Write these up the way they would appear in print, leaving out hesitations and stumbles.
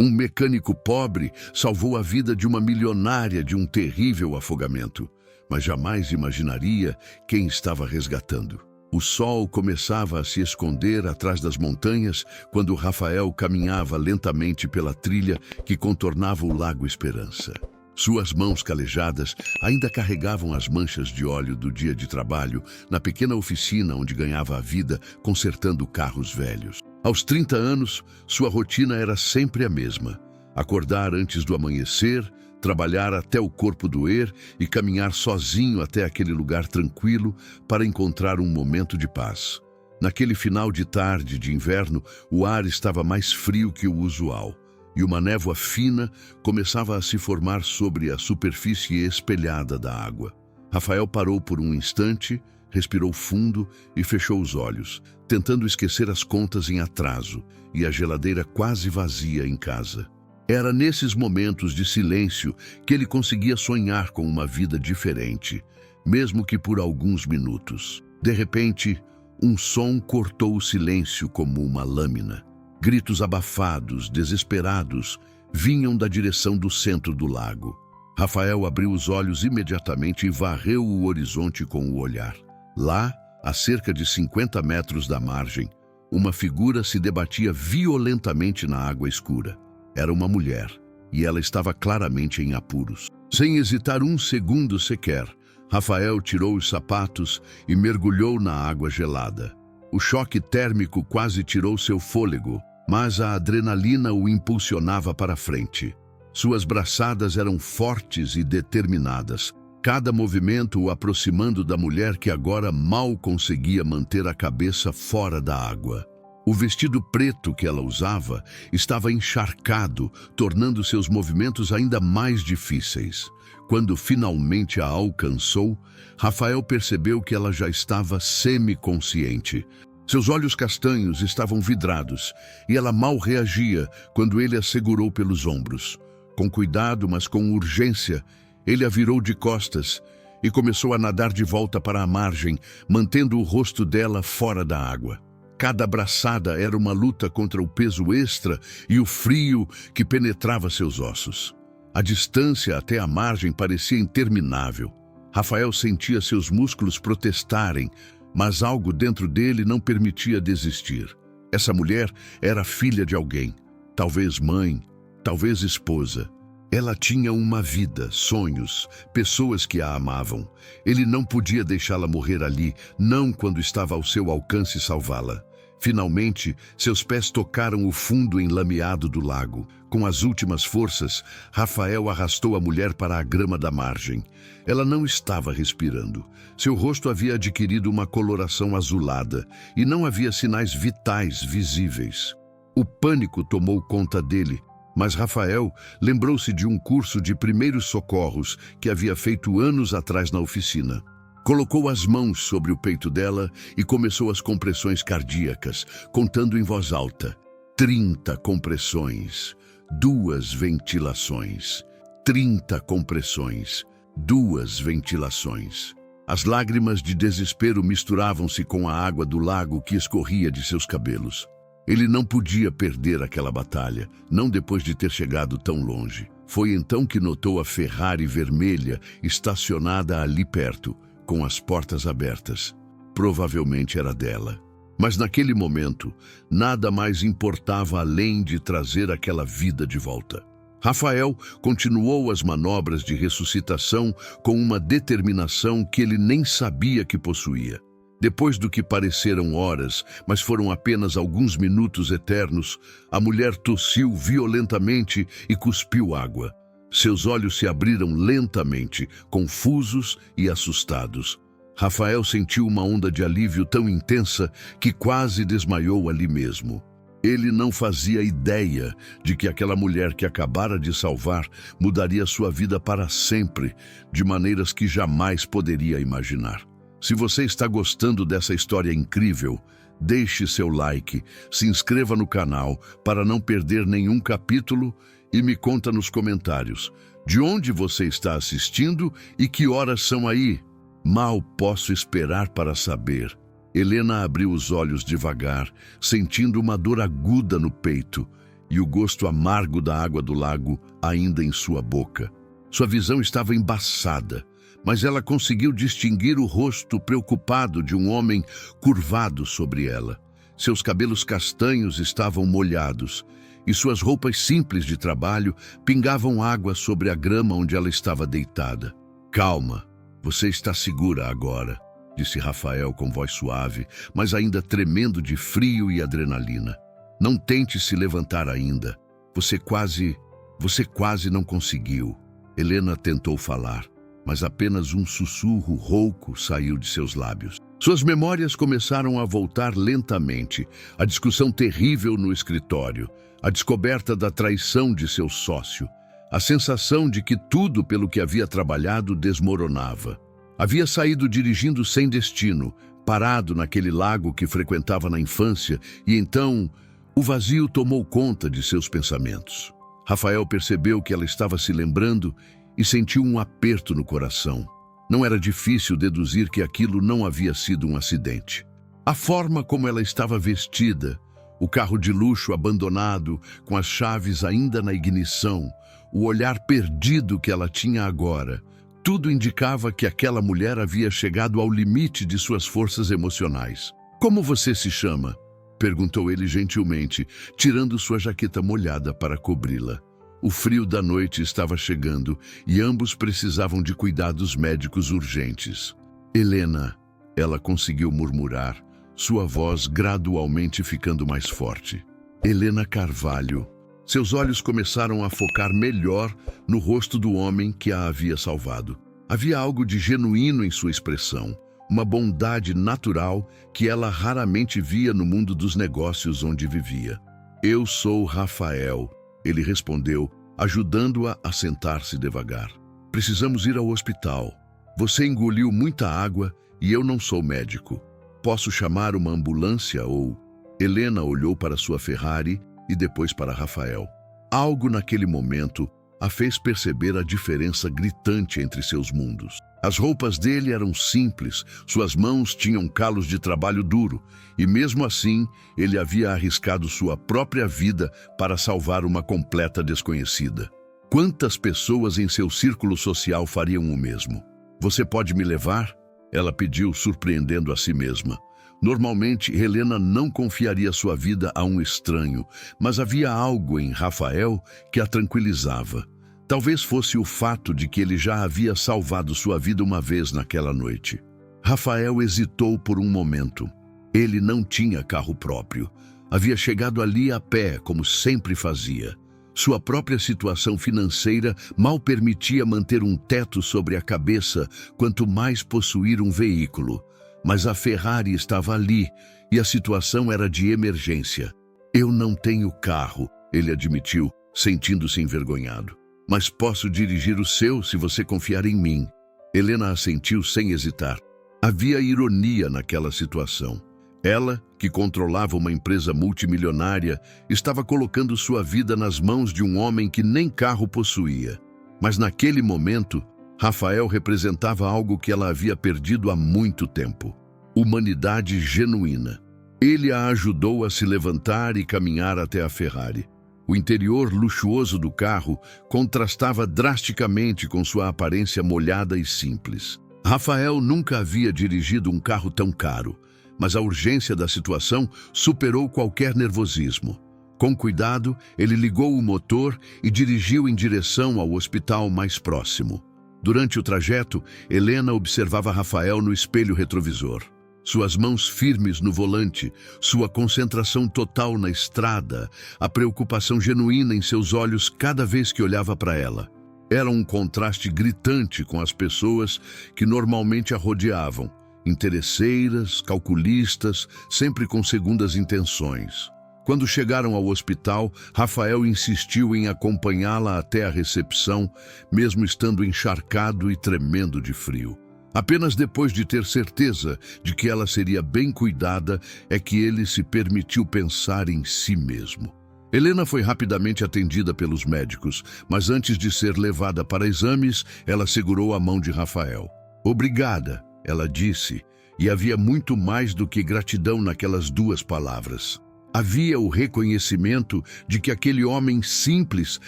Um mecânico pobre salvou a vida de uma milionária de um terrível afogamento, mas jamais imaginaria quem estava resgatando. O sol começava a se esconder atrás das montanhas quando Rafael caminhava lentamente pela trilha que contornava o Lago Esperança. Suas mãos calejadas ainda carregavam as manchas de óleo do dia de trabalho na pequena oficina onde ganhava a vida consertando carros velhos. Aos 30 anos, sua rotina era sempre a mesma: acordar antes do amanhecer, trabalhar até o corpo doer e caminhar sozinho até aquele lugar tranquilo para encontrar um momento de paz. Naquele final de tarde de inverno, o ar estava mais frio que o usual e uma névoa fina começava a se formar sobre a superfície espelhada da água. Rafael parou por um instante, respirou fundo e fechou os olhos, tentando esquecer as contas em atraso e a geladeira quase vazia em casa. Era nesses momentos de silêncio que ele conseguia sonhar com uma vida diferente, mesmo que por alguns minutos. De repente, um som cortou o silêncio como uma lâmina. Gritos abafados, desesperados, vinham da direção do centro do lago. Rafael abriu os olhos imediatamente e varreu o horizonte com o olhar. Lá, a cerca de 50 metros da margem, uma figura se debatia violentamente na água escura. Era uma mulher, e ela estava claramente em apuros. Sem hesitar um segundo sequer, Rafael tirou os sapatos e mergulhou na água gelada. O choque térmico quase tirou seu fôlego, mas a adrenalina o impulsionava para frente. Suas braçadas eram fortes e determinadas, cada movimento o aproximando da mulher que agora mal conseguia manter a cabeça fora da água. O vestido preto que ela usava estava encharcado, tornando seus movimentos ainda mais difíceis. Quando finalmente a alcançou, Rafael percebeu que ela já estava semiconsciente. Seus olhos castanhos estavam vidrados e ela mal reagia quando ele a segurou pelos ombros. Com cuidado, mas com urgência, ele a virou de costas e começou a nadar de volta para a margem, mantendo o rosto dela fora da água. Cada braçada era uma luta contra o peso extra e o frio que penetrava seus ossos. A distância até a margem parecia interminável. Rafael sentia seus músculos protestarem, mas algo dentro dele não permitia desistir. Essa mulher era filha de alguém, talvez mãe, talvez esposa. Ela tinha uma vida, sonhos, pessoas que a amavam. Ele não podia deixá-la morrer ali, não quando estava ao seu alcance salvá-la. Finalmente, seus pés tocaram o fundo enlameado do lago. Com as últimas forças, Rafael arrastou a mulher para a grama da margem. Ela não estava respirando. Seu rosto havia adquirido uma coloração azulada e não havia sinais vitais visíveis. O pânico tomou conta dele, mas Rafael lembrou-se de um curso de primeiros socorros que havia feito anos atrás na oficina. Colocou as mãos sobre o peito dela e começou as compressões cardíacas, contando em voz alta. 30 compressões, 2 ventilações. 30 compressões, 2 ventilações. As lágrimas de desespero misturavam-se com a água do lago que escorria de seus cabelos. Ele não podia perder aquela batalha, não depois de ter chegado tão longe. Foi então que notou a Ferrari vermelha estacionada ali perto, com as portas abertas. Provavelmente era dela. Mas naquele momento, nada mais importava além de trazer aquela vida de volta. Rafael continuou as manobras de ressuscitação com uma determinação que ele nem sabia que possuía. Depois do que pareceram horas, mas foram apenas alguns minutos eternos, a mulher tossiu violentamente e cuspiu água. Seus olhos se abriram lentamente, confusos e assustados. Rafael sentiu uma onda de alívio tão intensa que quase desmaiou ali mesmo. Ele não fazia ideia de que aquela mulher que acabara de salvar mudaria sua vida para sempre, de maneiras que jamais poderia imaginar. Se você está gostando dessa história incrível, deixe seu like, se inscreva no canal para não perder nenhum capítulo e me conta nos comentários de onde você está assistindo e que horas são aí. Mal posso esperar para saber. Helena abriu os olhos devagar, sentindo uma dor aguda no peito, e o gosto amargo da água do lago ainda em sua boca. Sua visão estava embaçada, mas ela conseguiu distinguir o rosto preocupado de um homem curvado sobre ela. Seus cabelos castanhos estavam molhados e suas roupas simples de trabalho pingavam água sobre a grama onde ela estava deitada. "Calma, você está segura agora", disse Rafael com voz suave, mas ainda tremendo de frio e adrenalina. "Não tente se levantar ainda. Você quase não conseguiu." Helena tentou falar, mas apenas um sussurro rouco saiu de seus lábios. Suas memórias começaram a voltar lentamente. A discussão terrível no escritório, a descoberta da traição de seu sócio, a sensação de que tudo pelo que havia trabalhado desmoronava. Havia saído dirigindo sem destino, parado naquele lago que frequentava na infância, e então o vazio tomou conta de seus pensamentos. Rafael percebeu que ela estava se lembrando e sentiu um aperto no coração. Não era difícil deduzir que aquilo não havia sido um acidente. A forma como ela estava vestida, o carro de luxo abandonado, com as chaves ainda na ignição, o olhar perdido que ela tinha agora, tudo indicava que aquela mulher havia chegado ao limite de suas forças emocionais. "Como você se chama?", perguntou ele gentilmente, tirando sua jaqueta molhada para cobri-la. O frio da noite estava chegando e ambos precisavam de cuidados médicos urgentes. "Helena", ela conseguiu murmurar, sua voz gradualmente ficando mais forte. "Helena Carvalho." Seus olhos começaram a focar melhor no rosto do homem que a havia salvado. Havia algo de genuíno em sua expressão, uma bondade natural que ela raramente via no mundo dos negócios onde vivia. "Eu sou Rafael", ele respondeu, ajudando-a a sentar-se devagar. "Precisamos ir ao hospital. Você engoliu muita água e eu não sou médico. Posso chamar uma ambulância ou..." Helena olhou para sua Ferrari e depois para Rafael. Algo naquele momento a fez perceber a diferença gritante entre seus mundos. As roupas dele eram simples, suas mãos tinham calos de trabalho duro, e mesmo assim ele havia arriscado sua própria vida para salvar uma completa desconhecida. Quantas pessoas em seu círculo social fariam o mesmo? "Você pode me levar?", ela pediu, surpreendendo a si mesma. Normalmente, Helena não confiaria sua vida a um estranho, mas havia algo em Rafael que a tranquilizava. Talvez fosse o fato de que ele já havia salvado sua vida uma vez naquela noite. Rafael hesitou por um momento. Ele não tinha carro próprio. Havia chegado ali a pé, como sempre fazia. Sua própria situação financeira mal permitia manter um teto sobre a cabeça, quanto mais possuir um veículo. Mas a Ferrari estava ali e a situação era de emergência. "Eu não tenho carro", ele admitiu, sentindo-se envergonhado. "Mas posso dirigir o seu se você confiar em mim." Helena assentiu sem hesitar. Havia ironia naquela situação. Ela, que controlava uma empresa multimilionária, estava colocando sua vida nas mãos de um homem que nem carro possuía. Mas naquele momento, Rafael representava algo que ela havia perdido há muito tempo: humanidade genuína. Ele a ajudou a se levantar e caminhar até a Ferrari. O interior luxuoso do carro contrastava drasticamente com sua aparência molhada e simples. Rafael nunca havia dirigido um carro tão caro, mas a urgência da situação superou qualquer nervosismo. Com cuidado, ele ligou o motor e dirigiu em direção ao hospital mais próximo. Durante o trajeto, Helena observava Rafael no espelho retrovisor. Suas mãos firmes no volante, sua concentração total na estrada, a preocupação genuína em seus olhos cada vez que olhava para ela. Era um contraste gritante com as pessoas que normalmente a rodeavam, interesseiras, calculistas, sempre com segundas intenções. Quando chegaram ao hospital, Rafael insistiu em acompanhá-la até a recepção, mesmo estando encharcado e tremendo de frio. Apenas depois de ter certeza de que ela seria bem cuidada é que ele se permitiu pensar em si mesmo. Helena foi rapidamente atendida pelos médicos, mas antes de ser levada para exames, ela segurou a mão de Rafael. "Obrigada", ela disse, e havia muito mais do que gratidão naquelas duas palavras. Havia o reconhecimento de que aquele homem simples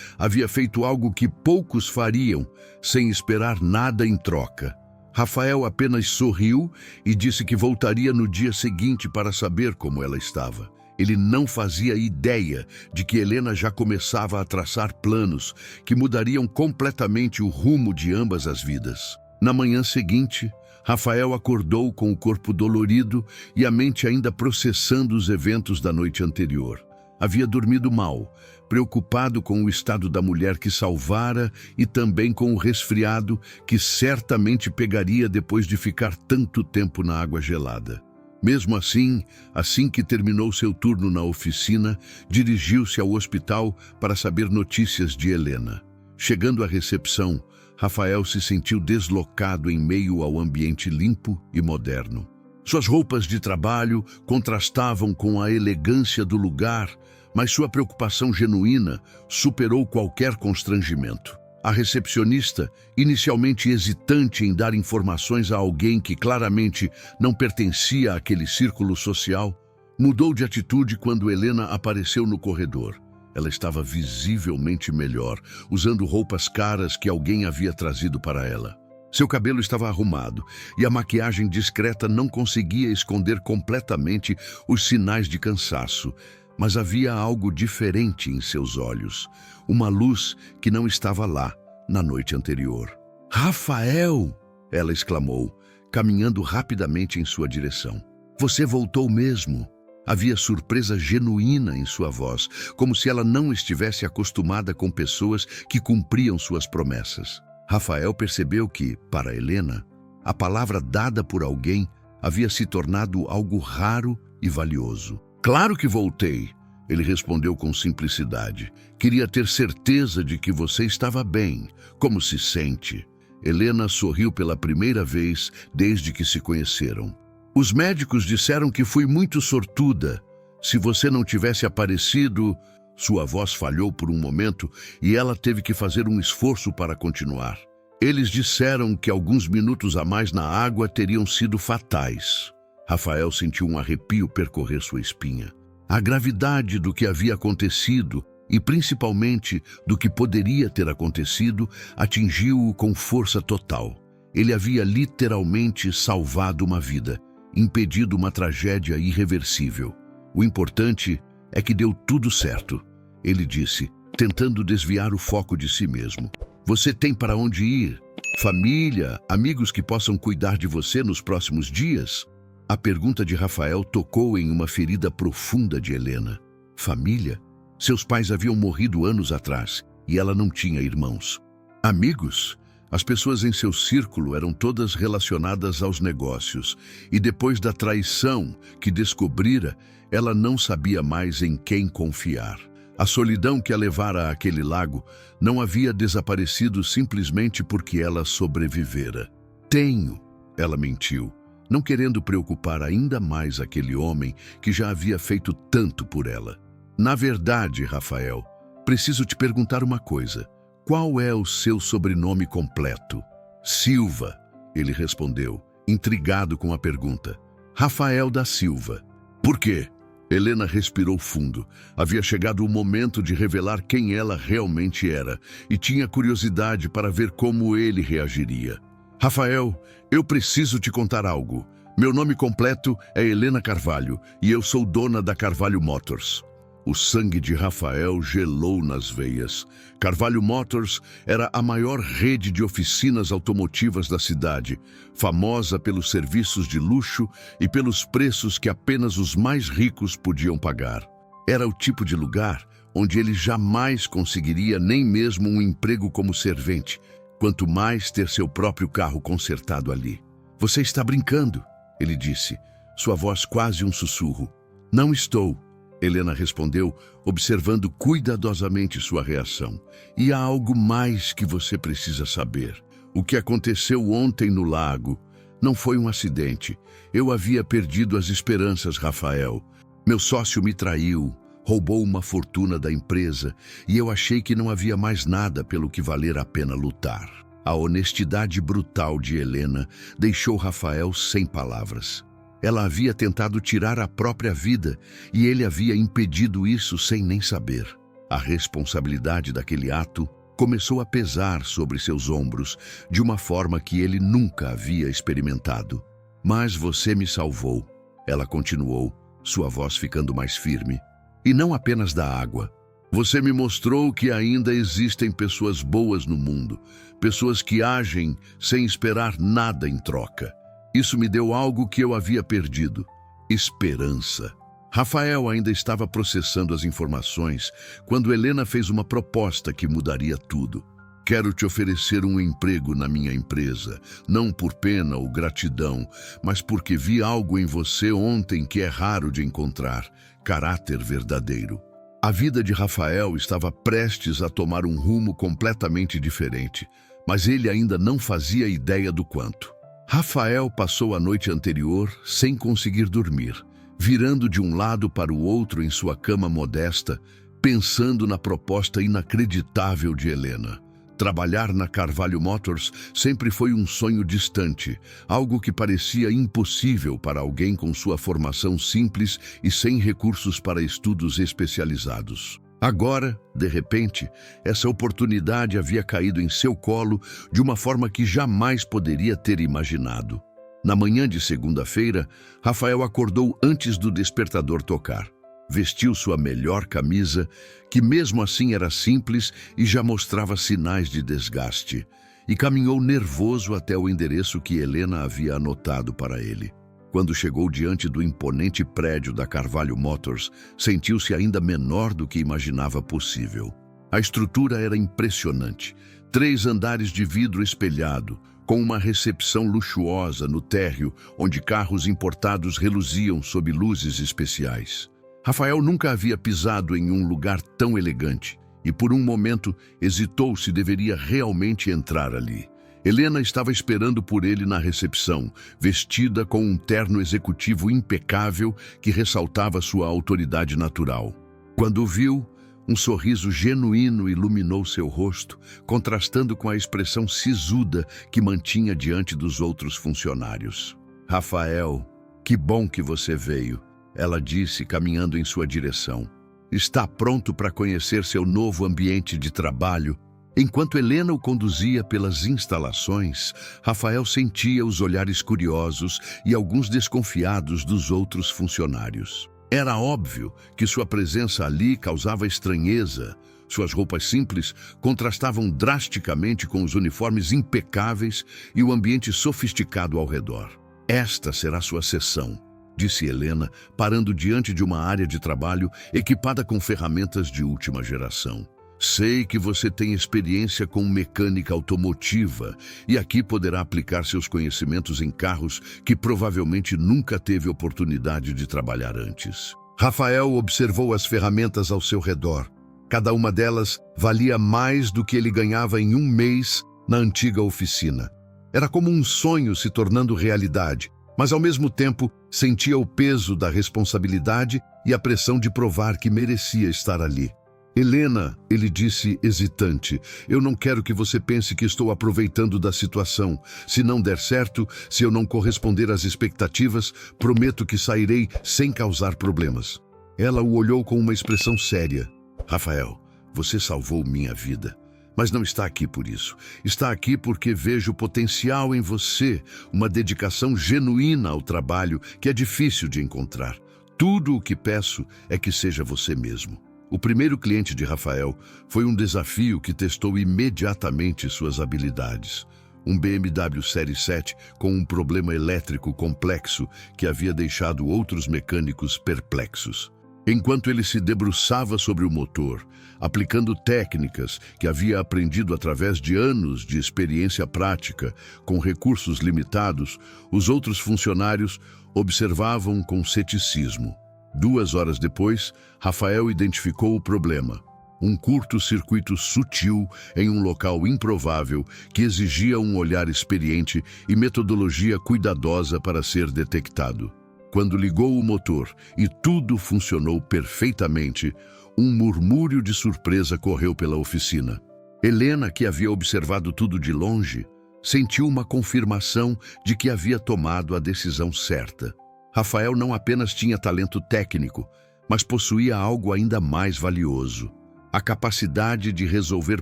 havia feito algo que poucos fariam, sem esperar nada em troca. Rafael apenas sorriu e disse que voltaria no dia seguinte para saber como ela estava. Ele não fazia ideia de que Helena já começava a traçar planos que mudariam completamente o rumo de ambas as vidas. Na manhã seguinte, Rafael acordou com o corpo dolorido e a mente ainda processando os eventos da noite anterior. Havia dormido mal, preocupado com o estado da mulher que salvara e também com o resfriado que certamente pegaria depois de ficar tanto tempo na água gelada. Mesmo assim que terminou seu turno na oficina, dirigiu-se ao hospital para saber notícias de Helena. Chegando à recepção, Rafael se sentiu deslocado em meio ao ambiente limpo e moderno. Suas roupas de trabalho contrastavam com a elegância do lugar, mas sua preocupação genuína superou qualquer constrangimento. A recepcionista, inicialmente hesitante em dar informações a alguém que claramente não pertencia àquele círculo social, mudou de atitude quando Helena apareceu no corredor. Ela estava visivelmente melhor, usando roupas caras que alguém havia trazido para ela. Seu cabelo estava arrumado e a maquiagem discreta não conseguia esconder completamente os sinais de cansaço, mas havia algo diferente em seus olhos, uma luz que não estava lá na noite anterior. "Rafael!" ela exclamou, caminhando rapidamente em sua direção. "Você voltou mesmo." Havia surpresa genuína em sua voz, como se ela não estivesse acostumada com pessoas que cumpriam suas promessas. Rafael percebeu que, para Helena, a palavra dada por alguém havia se tornado algo raro e valioso. "Claro que voltei", ele respondeu com simplicidade. "Queria ter certeza de que você estava bem. Como se sente?" Helena sorriu pela primeira vez desde que se conheceram. "Os médicos disseram que fui muito sortuda. Se você não tivesse aparecido..." Sua voz falhou por um momento e ela teve que fazer um esforço para continuar. "Eles disseram que alguns minutos a mais na água teriam sido fatais." Rafael sentiu um arrepio percorrer sua espinha. A gravidade do que havia acontecido e principalmente do que poderia ter acontecido atingiu-o com força total. Ele havia literalmente salvado uma vida, impedido uma tragédia irreversível. "O importante é que deu tudo certo", ele disse, tentando desviar o foco de si mesmo. "Você tem para onde ir? Família, amigos que possam cuidar de você nos próximos dias?" A pergunta de Rafael tocou em uma ferida profunda de Helena. Família? Seus pais haviam morrido anos atrás e ela não tinha irmãos. Amigos? As pessoas em seu círculo eram todas relacionadas aos negócios, e depois da traição que descobrira, ela não sabia mais em quem confiar. A solidão que a levara àquele lago não havia desaparecido simplesmente porque ela sobrevivera. "Tenho", ela mentiu, não querendo preocupar ainda mais aquele homem que já havia feito tanto por ela. "Na verdade, Rafael, preciso te perguntar uma coisa. Qual é o seu sobrenome completo?" "Silva", ele respondeu, intrigado com a pergunta. "Rafael da Silva." "Por quê?" Helena respirou fundo. Havia chegado o momento de revelar quem ela realmente era e tinha curiosidade para ver como ele reagiria. "Rafael, eu preciso te contar algo. Meu nome completo é Helena Carvalho e eu sou dona da Carvalho Motors." O sangue de Rafael gelou nas veias. Carvalho Motors era a maior rede de oficinas automotivas da cidade, famosa pelos serviços de luxo e pelos preços que apenas os mais ricos podiam pagar. Era o tipo de lugar onde ele jamais conseguiria nem mesmo um emprego como servente, quanto mais ter seu próprio carro consertado ali. "Você está brincando?" ele disse, sua voz quase um sussurro. "Não estou", Helena respondeu, observando cuidadosamente sua reação. "E há algo mais que você precisa saber. O que aconteceu ontem no lago não foi um acidente. Eu havia perdido as esperanças, Rafael. Meu sócio me traiu, roubou uma fortuna da empresa e eu achei que não havia mais nada pelo que valer a pena lutar." A honestidade brutal de Helena deixou Rafael sem palavras. Ela havia tentado tirar a própria vida e ele havia impedido isso sem nem saber. A responsabilidade daquele ato começou a pesar sobre seus ombros de uma forma que ele nunca havia experimentado. Mas você me salvou, ela continuou, sua voz ficando mais firme. E não apenas da água. Você me mostrou que ainda existem pessoas boas no mundo, pessoas que agem sem esperar nada em troca. Isso me deu algo que eu havia perdido: esperança. Rafael ainda estava processando as informações quando Helena fez uma proposta que mudaria tudo. Quero te oferecer um emprego na minha empresa, não por pena ou gratidão, mas porque vi algo em você ontem que é raro de encontrar: caráter verdadeiro. A vida de Rafael estava prestes a tomar um rumo completamente diferente, mas ele ainda não fazia ideia do quanto. Rafael passou a noite anterior sem conseguir dormir, virando de um lado para o outro em sua cama modesta, pensando na proposta inacreditável de Helena. Trabalhar na Carvalho Motors sempre foi um sonho distante, algo que parecia impossível para alguém com sua formação simples e sem recursos para estudos especializados. Agora, de repente, essa oportunidade havia caído em seu colo de uma forma que jamais poderia ter imaginado. Na manhã de segunda-feira, Rafael acordou antes do despertador tocar. Vestiu sua melhor camisa, que mesmo assim era simples e já mostrava sinais de desgaste, e caminhou nervoso até o endereço que Helena havia anotado para ele. Quando chegou diante do imponente prédio da Carvalho Motors, sentiu-se ainda menor do que imaginava possível. A estrutura era impressionante: 3 andares de vidro espelhado, com uma recepção luxuosa no térreo, onde carros importados reluziam sob luzes especiais. Rafael nunca havia pisado em um lugar tão elegante e, por um momento, hesitou se deveria realmente entrar ali. Helena estava esperando por ele na recepção, vestida com um terno executivo impecável que ressaltava sua autoridade natural. Quando o viu, um sorriso genuíno iluminou seu rosto, contrastando com a expressão sisuda que mantinha diante dos outros funcionários. "Rafael, que bom que você veio", ela disse, caminhando em sua direção. "Está pronto para conhecer seu novo ambiente de trabalho?" Enquanto Helena o conduzia pelas instalações, Rafael sentia os olhares curiosos e alguns desconfiados dos outros funcionários. Era óbvio que sua presença ali causava estranheza. Suas roupas simples contrastavam drasticamente com os uniformes impecáveis e o ambiente sofisticado ao redor. "Esta será sua sessão", disse Helena, parando diante de uma área de trabalho equipada com ferramentas de última geração. "Sei que você tem experiência com mecânica automotiva e aqui poderá aplicar seus conhecimentos em carros que provavelmente nunca teve oportunidade de trabalhar antes." Rafael observou as ferramentas ao seu redor. Cada uma delas valia mais do que ele ganhava em um mês na antiga oficina. Era como um sonho se tornando realidade, mas ao mesmo tempo sentia o peso da responsabilidade e a pressão de provar que merecia estar ali. "Helena", ele disse hesitante, "eu não quero que você pense que estou aproveitando da situação. Se não der certo, se eu não corresponder às expectativas, prometo que sairei sem causar problemas." Ela o olhou com uma expressão séria. "Rafael, você salvou minha vida. Mas não está aqui por isso. Está aqui porque vejo potencial em você, uma dedicação genuína ao trabalho que é difícil de encontrar. Tudo o que peço é que seja você mesmo." O primeiro cliente de Rafael foi um desafio que testou imediatamente suas habilidades. Um BMW Série 7 com um problema elétrico complexo que havia deixado outros mecânicos perplexos. Enquanto ele se debruçava sobre o motor, aplicando técnicas que havia aprendido através de anos de experiência prática, com recursos limitados, os outros funcionários observavam com ceticismo. 2 horas depois, Rafael identificou o problema: um curto-circuito sutil em um local improvável que exigia um olhar experiente e metodologia cuidadosa para ser detectado. Quando ligou o motor e tudo funcionou perfeitamente, um murmúrio de surpresa correu pela oficina. Helena, que havia observado tudo de longe, sentiu uma confirmação de que havia tomado a decisão certa. Rafael não apenas tinha talento técnico, mas possuía algo ainda mais valioso: a capacidade de resolver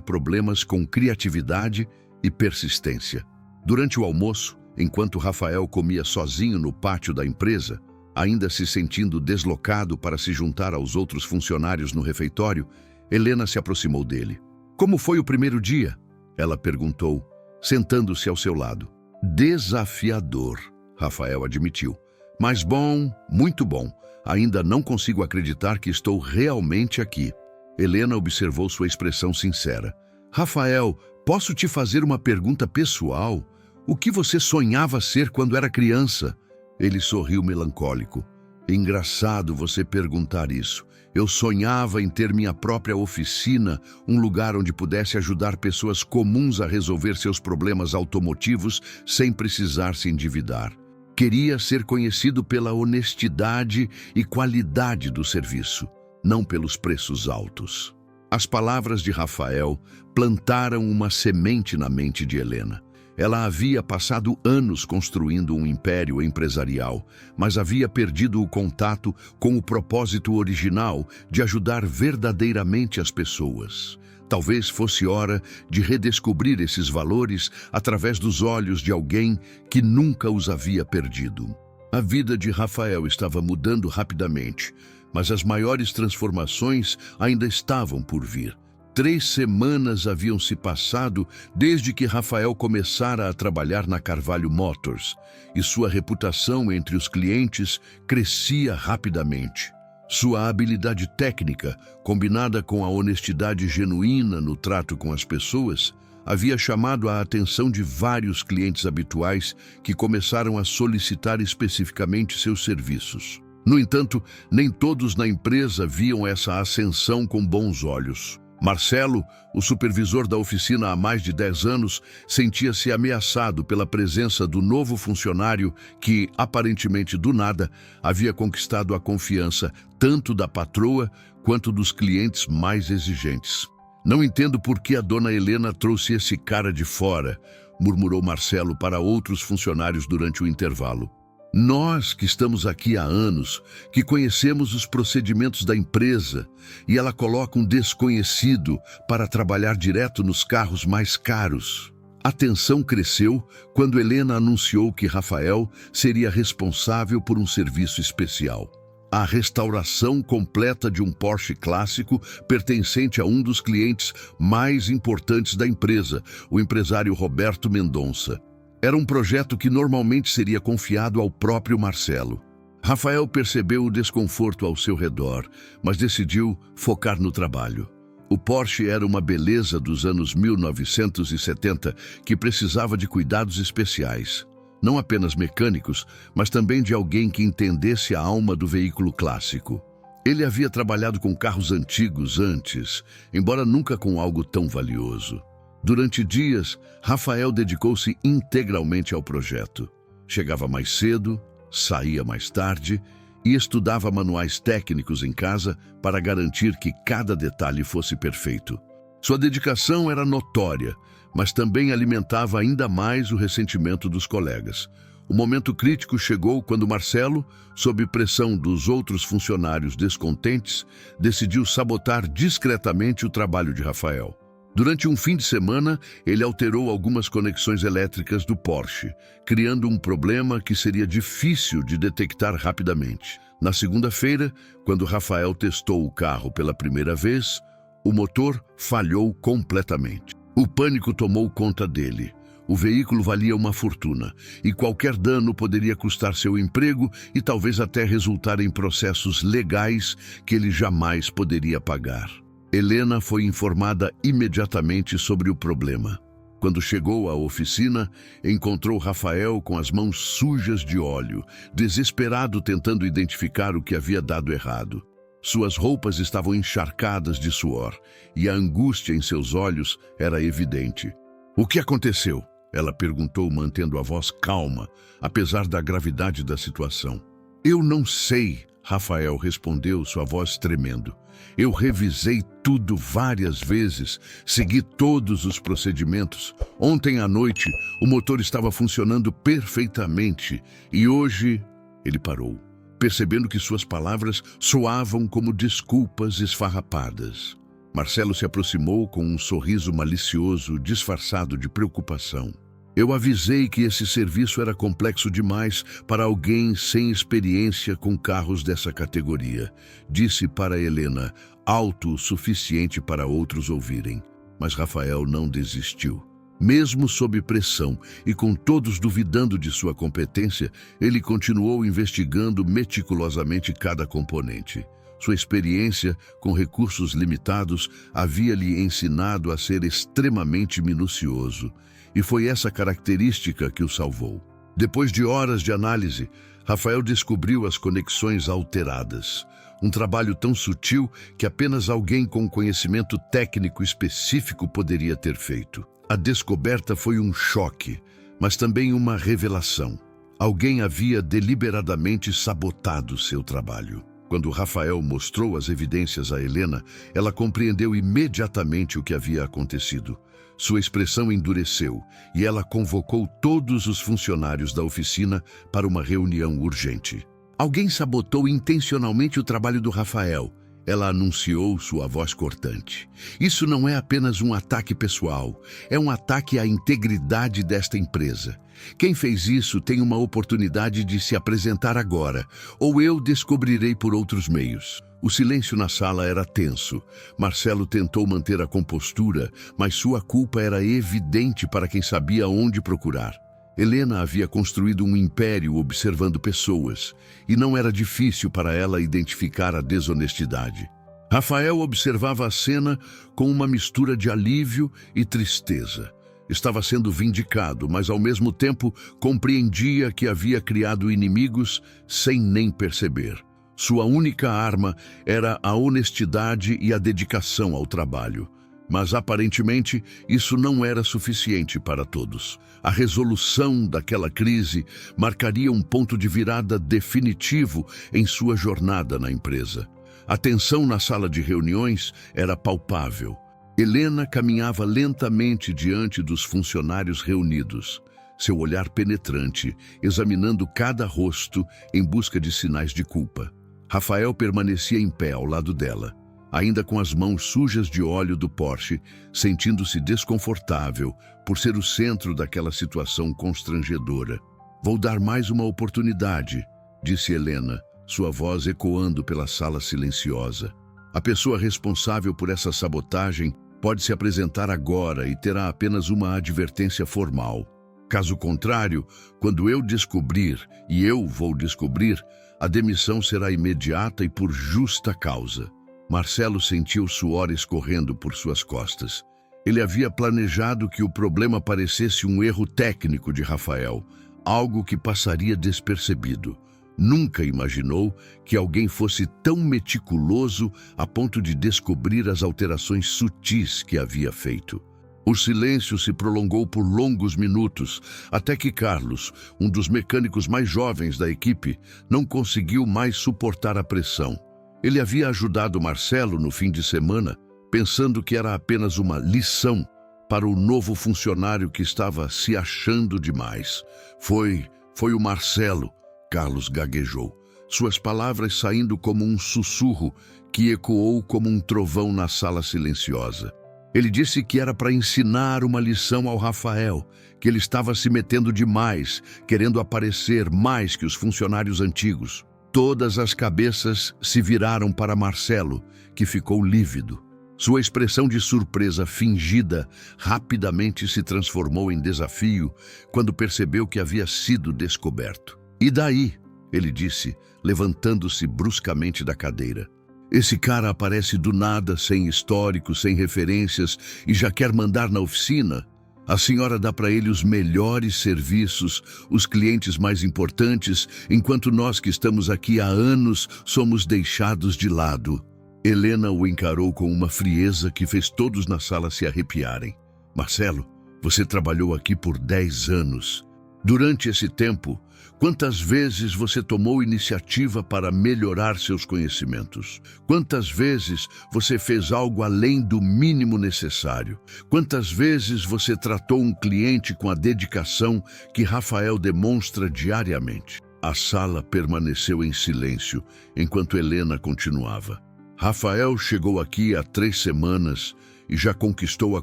problemas com criatividade e persistência. Durante o almoço, enquanto Rafael comia sozinho no pátio da empresa, ainda se sentindo deslocado para se juntar aos outros funcionários no refeitório, Helena se aproximou dele. "Como foi o primeiro dia?" ela perguntou, sentando-se ao seu lado. "Desafiador", Rafael admitiu. "Mas bom, muito bom. Ainda não consigo acreditar que estou realmente aqui." Helena observou sua expressão sincera. "Rafael, posso te fazer uma pergunta pessoal? O que você sonhava ser quando era criança?" Ele sorriu melancólico. "Engraçado você perguntar isso. Eu sonhava em ter minha própria oficina, um lugar onde pudesse ajudar pessoas comuns a resolver seus problemas automotivos sem precisar se endividar. Queria ser conhecido pela honestidade e qualidade do serviço, não pelos preços altos." As palavras de Rafael plantaram uma semente na mente de Helena. Ela havia passado anos construindo um império empresarial, mas havia perdido o contato com o propósito original de ajudar verdadeiramente as pessoas. Talvez fosse hora de redescobrir esses valores através dos olhos de alguém que nunca os havia perdido. A vida de Rafael estava mudando rapidamente, mas as maiores transformações ainda estavam por vir. 3 semanas haviam se passado desde que Rafael começara a trabalhar na Carvalho Motors, e sua reputação entre os clientes crescia rapidamente. Sua habilidade técnica, combinada com a honestidade genuína no trato com as pessoas, havia chamado a atenção de vários clientes habituais que começaram a solicitar especificamente seus serviços. No entanto, nem todos na empresa viam essa ascensão com bons olhos. Marcelo, o supervisor da oficina há mais de 10 anos, sentia-se ameaçado pela presença do novo funcionário que, aparentemente do nada, havia conquistado a confiança tanto da patroa quanto dos clientes mais exigentes. "Não entendo por que a dona Helena trouxe esse cara de fora", murmurou Marcelo para outros funcionários durante o intervalo. "Nós, que estamos aqui há anos, que conhecemos os procedimentos da empresa, e ela coloca um desconhecido para trabalhar direto nos carros mais caros." A tensão cresceu quando Helena anunciou que Rafael seria responsável por um serviço especial: a restauração completa de um Porsche clássico pertencente a um dos clientes mais importantes da empresa, o empresário Roberto Mendonça. Era um projeto que normalmente seria confiado ao próprio Marcelo. Rafael percebeu o desconforto ao seu redor, mas decidiu focar no trabalho. O Porsche era uma beleza dos anos 1970 que precisava de cuidados especiais. Não apenas mecânicos, mas também de alguém que entendesse a alma do veículo clássico. Ele havia trabalhado com carros antigos antes, embora nunca com algo tão valioso. Durante dias, Rafael dedicou-se integralmente ao projeto. Chegava mais cedo, saía mais tarde e estudava manuais técnicos em casa para garantir que cada detalhe fosse perfeito. Sua dedicação era notória, mas também alimentava ainda mais o ressentimento dos colegas. O momento crítico chegou quando Marcelo, sob pressão dos outros funcionários descontentes, decidiu sabotar discretamente o trabalho de Rafael. Durante um fim de semana, ele alterou algumas conexões elétricas do Porsche, criando um problema que seria difícil de detectar rapidamente. Na segunda-feira, quando Rafael testou o carro pela primeira vez, o motor falhou completamente. O pânico tomou conta dele. O veículo valia uma fortuna, e qualquer dano poderia custar seu emprego e talvez até resultar em processos legais que ele jamais poderia pagar. Helena foi informada imediatamente sobre o problema. Quando chegou à oficina, encontrou Rafael com as mãos sujas de óleo, desesperado tentando identificar o que havia dado errado. Suas roupas estavam encharcadas de suor e a angústia em seus olhos era evidente. "O que aconteceu?" ela perguntou, mantendo a voz calma, apesar da gravidade da situação. "Eu não sei", Rafael respondeu, sua voz tremendo. "Eu revisei tudo várias vezes, segui todos os procedimentos. Ontem à noite, o motor estava funcionando perfeitamente e hoje Ele parou, percebendo que suas palavras soavam como desculpas esfarrapadas. Marcelo se aproximou com um sorriso malicioso disfarçado de preocupação. Eu avisei que esse serviço era complexo demais para alguém sem experiência com carros dessa categoria, disse para Helena, alto o suficiente para outros ouvirem. Mas Rafael não desistiu. Mesmo sob pressão e com todos duvidando de sua competência, ele continuou investigando meticulosamente cada componente. Sua experiência, com recursos limitados, havia-lhe ensinado a ser extremamente minucioso. E foi essa característica que o salvou. Depois de horas de análise, Rafael descobriu as conexões alteradas. Um trabalho tão sutil que apenas alguém com conhecimento técnico específico poderia ter feito. A descoberta foi um choque, mas também uma revelação. Alguém havia deliberadamente sabotado seu trabalho. Quando Rafael mostrou as evidências a Helena, ela compreendeu imediatamente o que havia acontecido. Sua expressão endureceu e ela convocou todos os funcionários da oficina para uma reunião urgente. Alguém sabotou intencionalmente o trabalho do Rafael. Ela anunciou, sua voz cortante. Isso não é apenas um ataque pessoal, é um ataque à integridade desta empresa. Quem fez isso tem uma oportunidade de se apresentar agora, ou eu descobrirei por outros meios. O silêncio na sala era tenso. Marcelo tentou manter a compostura, mas sua culpa era evidente para quem sabia onde procurar. Helena havia construído um império observando pessoas, e não era difícil para ela identificar a desonestidade. Rafael observava a cena com uma mistura de alívio e tristeza. Estava sendo vindicado, mas ao mesmo tempo compreendia que havia criado inimigos sem nem perceber. Sua única arma era a honestidade e a dedicação ao trabalho. Mas, aparentemente, isso não era suficiente para todos. A resolução daquela crise marcaria um ponto de virada definitivo em sua jornada na empresa. A tensão na sala de reuniões era palpável. Helena caminhava lentamente diante dos funcionários reunidos, seu olhar penetrante, examinando cada rosto em busca de sinais de culpa. Rafael permanecia em pé ao lado dela, ainda com as mãos sujas de óleo do Porsche, sentindo-se desconfortável por ser o centro daquela situação constrangedora. "Vou dar mais uma oportunidade", disse Helena, sua voz ecoando pela sala silenciosa. A pessoa responsável por essa sabotagem pode se apresentar agora e terá apenas uma advertência formal. Caso contrário, quando eu descobrir, e eu vou descobrir, a demissão será imediata e por justa causa. Marcelo sentiu suor escorrendo por suas costas. Ele havia planejado que o problema parecesse um erro técnico de Rafael, algo que passaria despercebido. Nunca imaginou que alguém fosse tão meticuloso a ponto de descobrir as alterações sutis que havia feito. O silêncio se prolongou por longos minutos, até que Carlos, um dos mecânicos mais jovens da equipe, não conseguiu mais suportar a pressão. Ele havia ajudado Marcelo no fim de semana, pensando que era apenas uma lição para o novo funcionário que estava se achando demais. Foi o Marcelo, Carlos gaguejou, suas palavras saindo como um sussurro que ecoou como um trovão na sala silenciosa. Ele disse que era para ensinar uma lição ao Rafael, que ele estava se metendo demais, querendo aparecer mais que os funcionários antigos. Todas as cabeças se viraram para Marcelo, que ficou lívido. Sua expressão de surpresa fingida rapidamente se transformou em desafio quando percebeu que havia sido descoberto. "E daí?", ele disse, levantando-se bruscamente da cadeira. "Esse cara aparece do nada, sem histórico, sem referências, e já quer mandar na oficina? A senhora dá para ele os melhores serviços, os clientes mais importantes, enquanto nós que estamos aqui há anos somos deixados de lado." Helena o encarou com uma frieza que fez todos na sala se arrepiarem. "Marcelo, você trabalhou aqui por 10 anos. Durante esse tempo, quantas vezes você tomou iniciativa para melhorar seus conhecimentos? Quantas vezes você fez algo além do mínimo necessário? Quantas vezes você tratou um cliente com a dedicação que Rafael demonstra diariamente? A sala permaneceu em silêncio enquanto Helena continuava. Rafael chegou aqui há 3 semanas e já conquistou a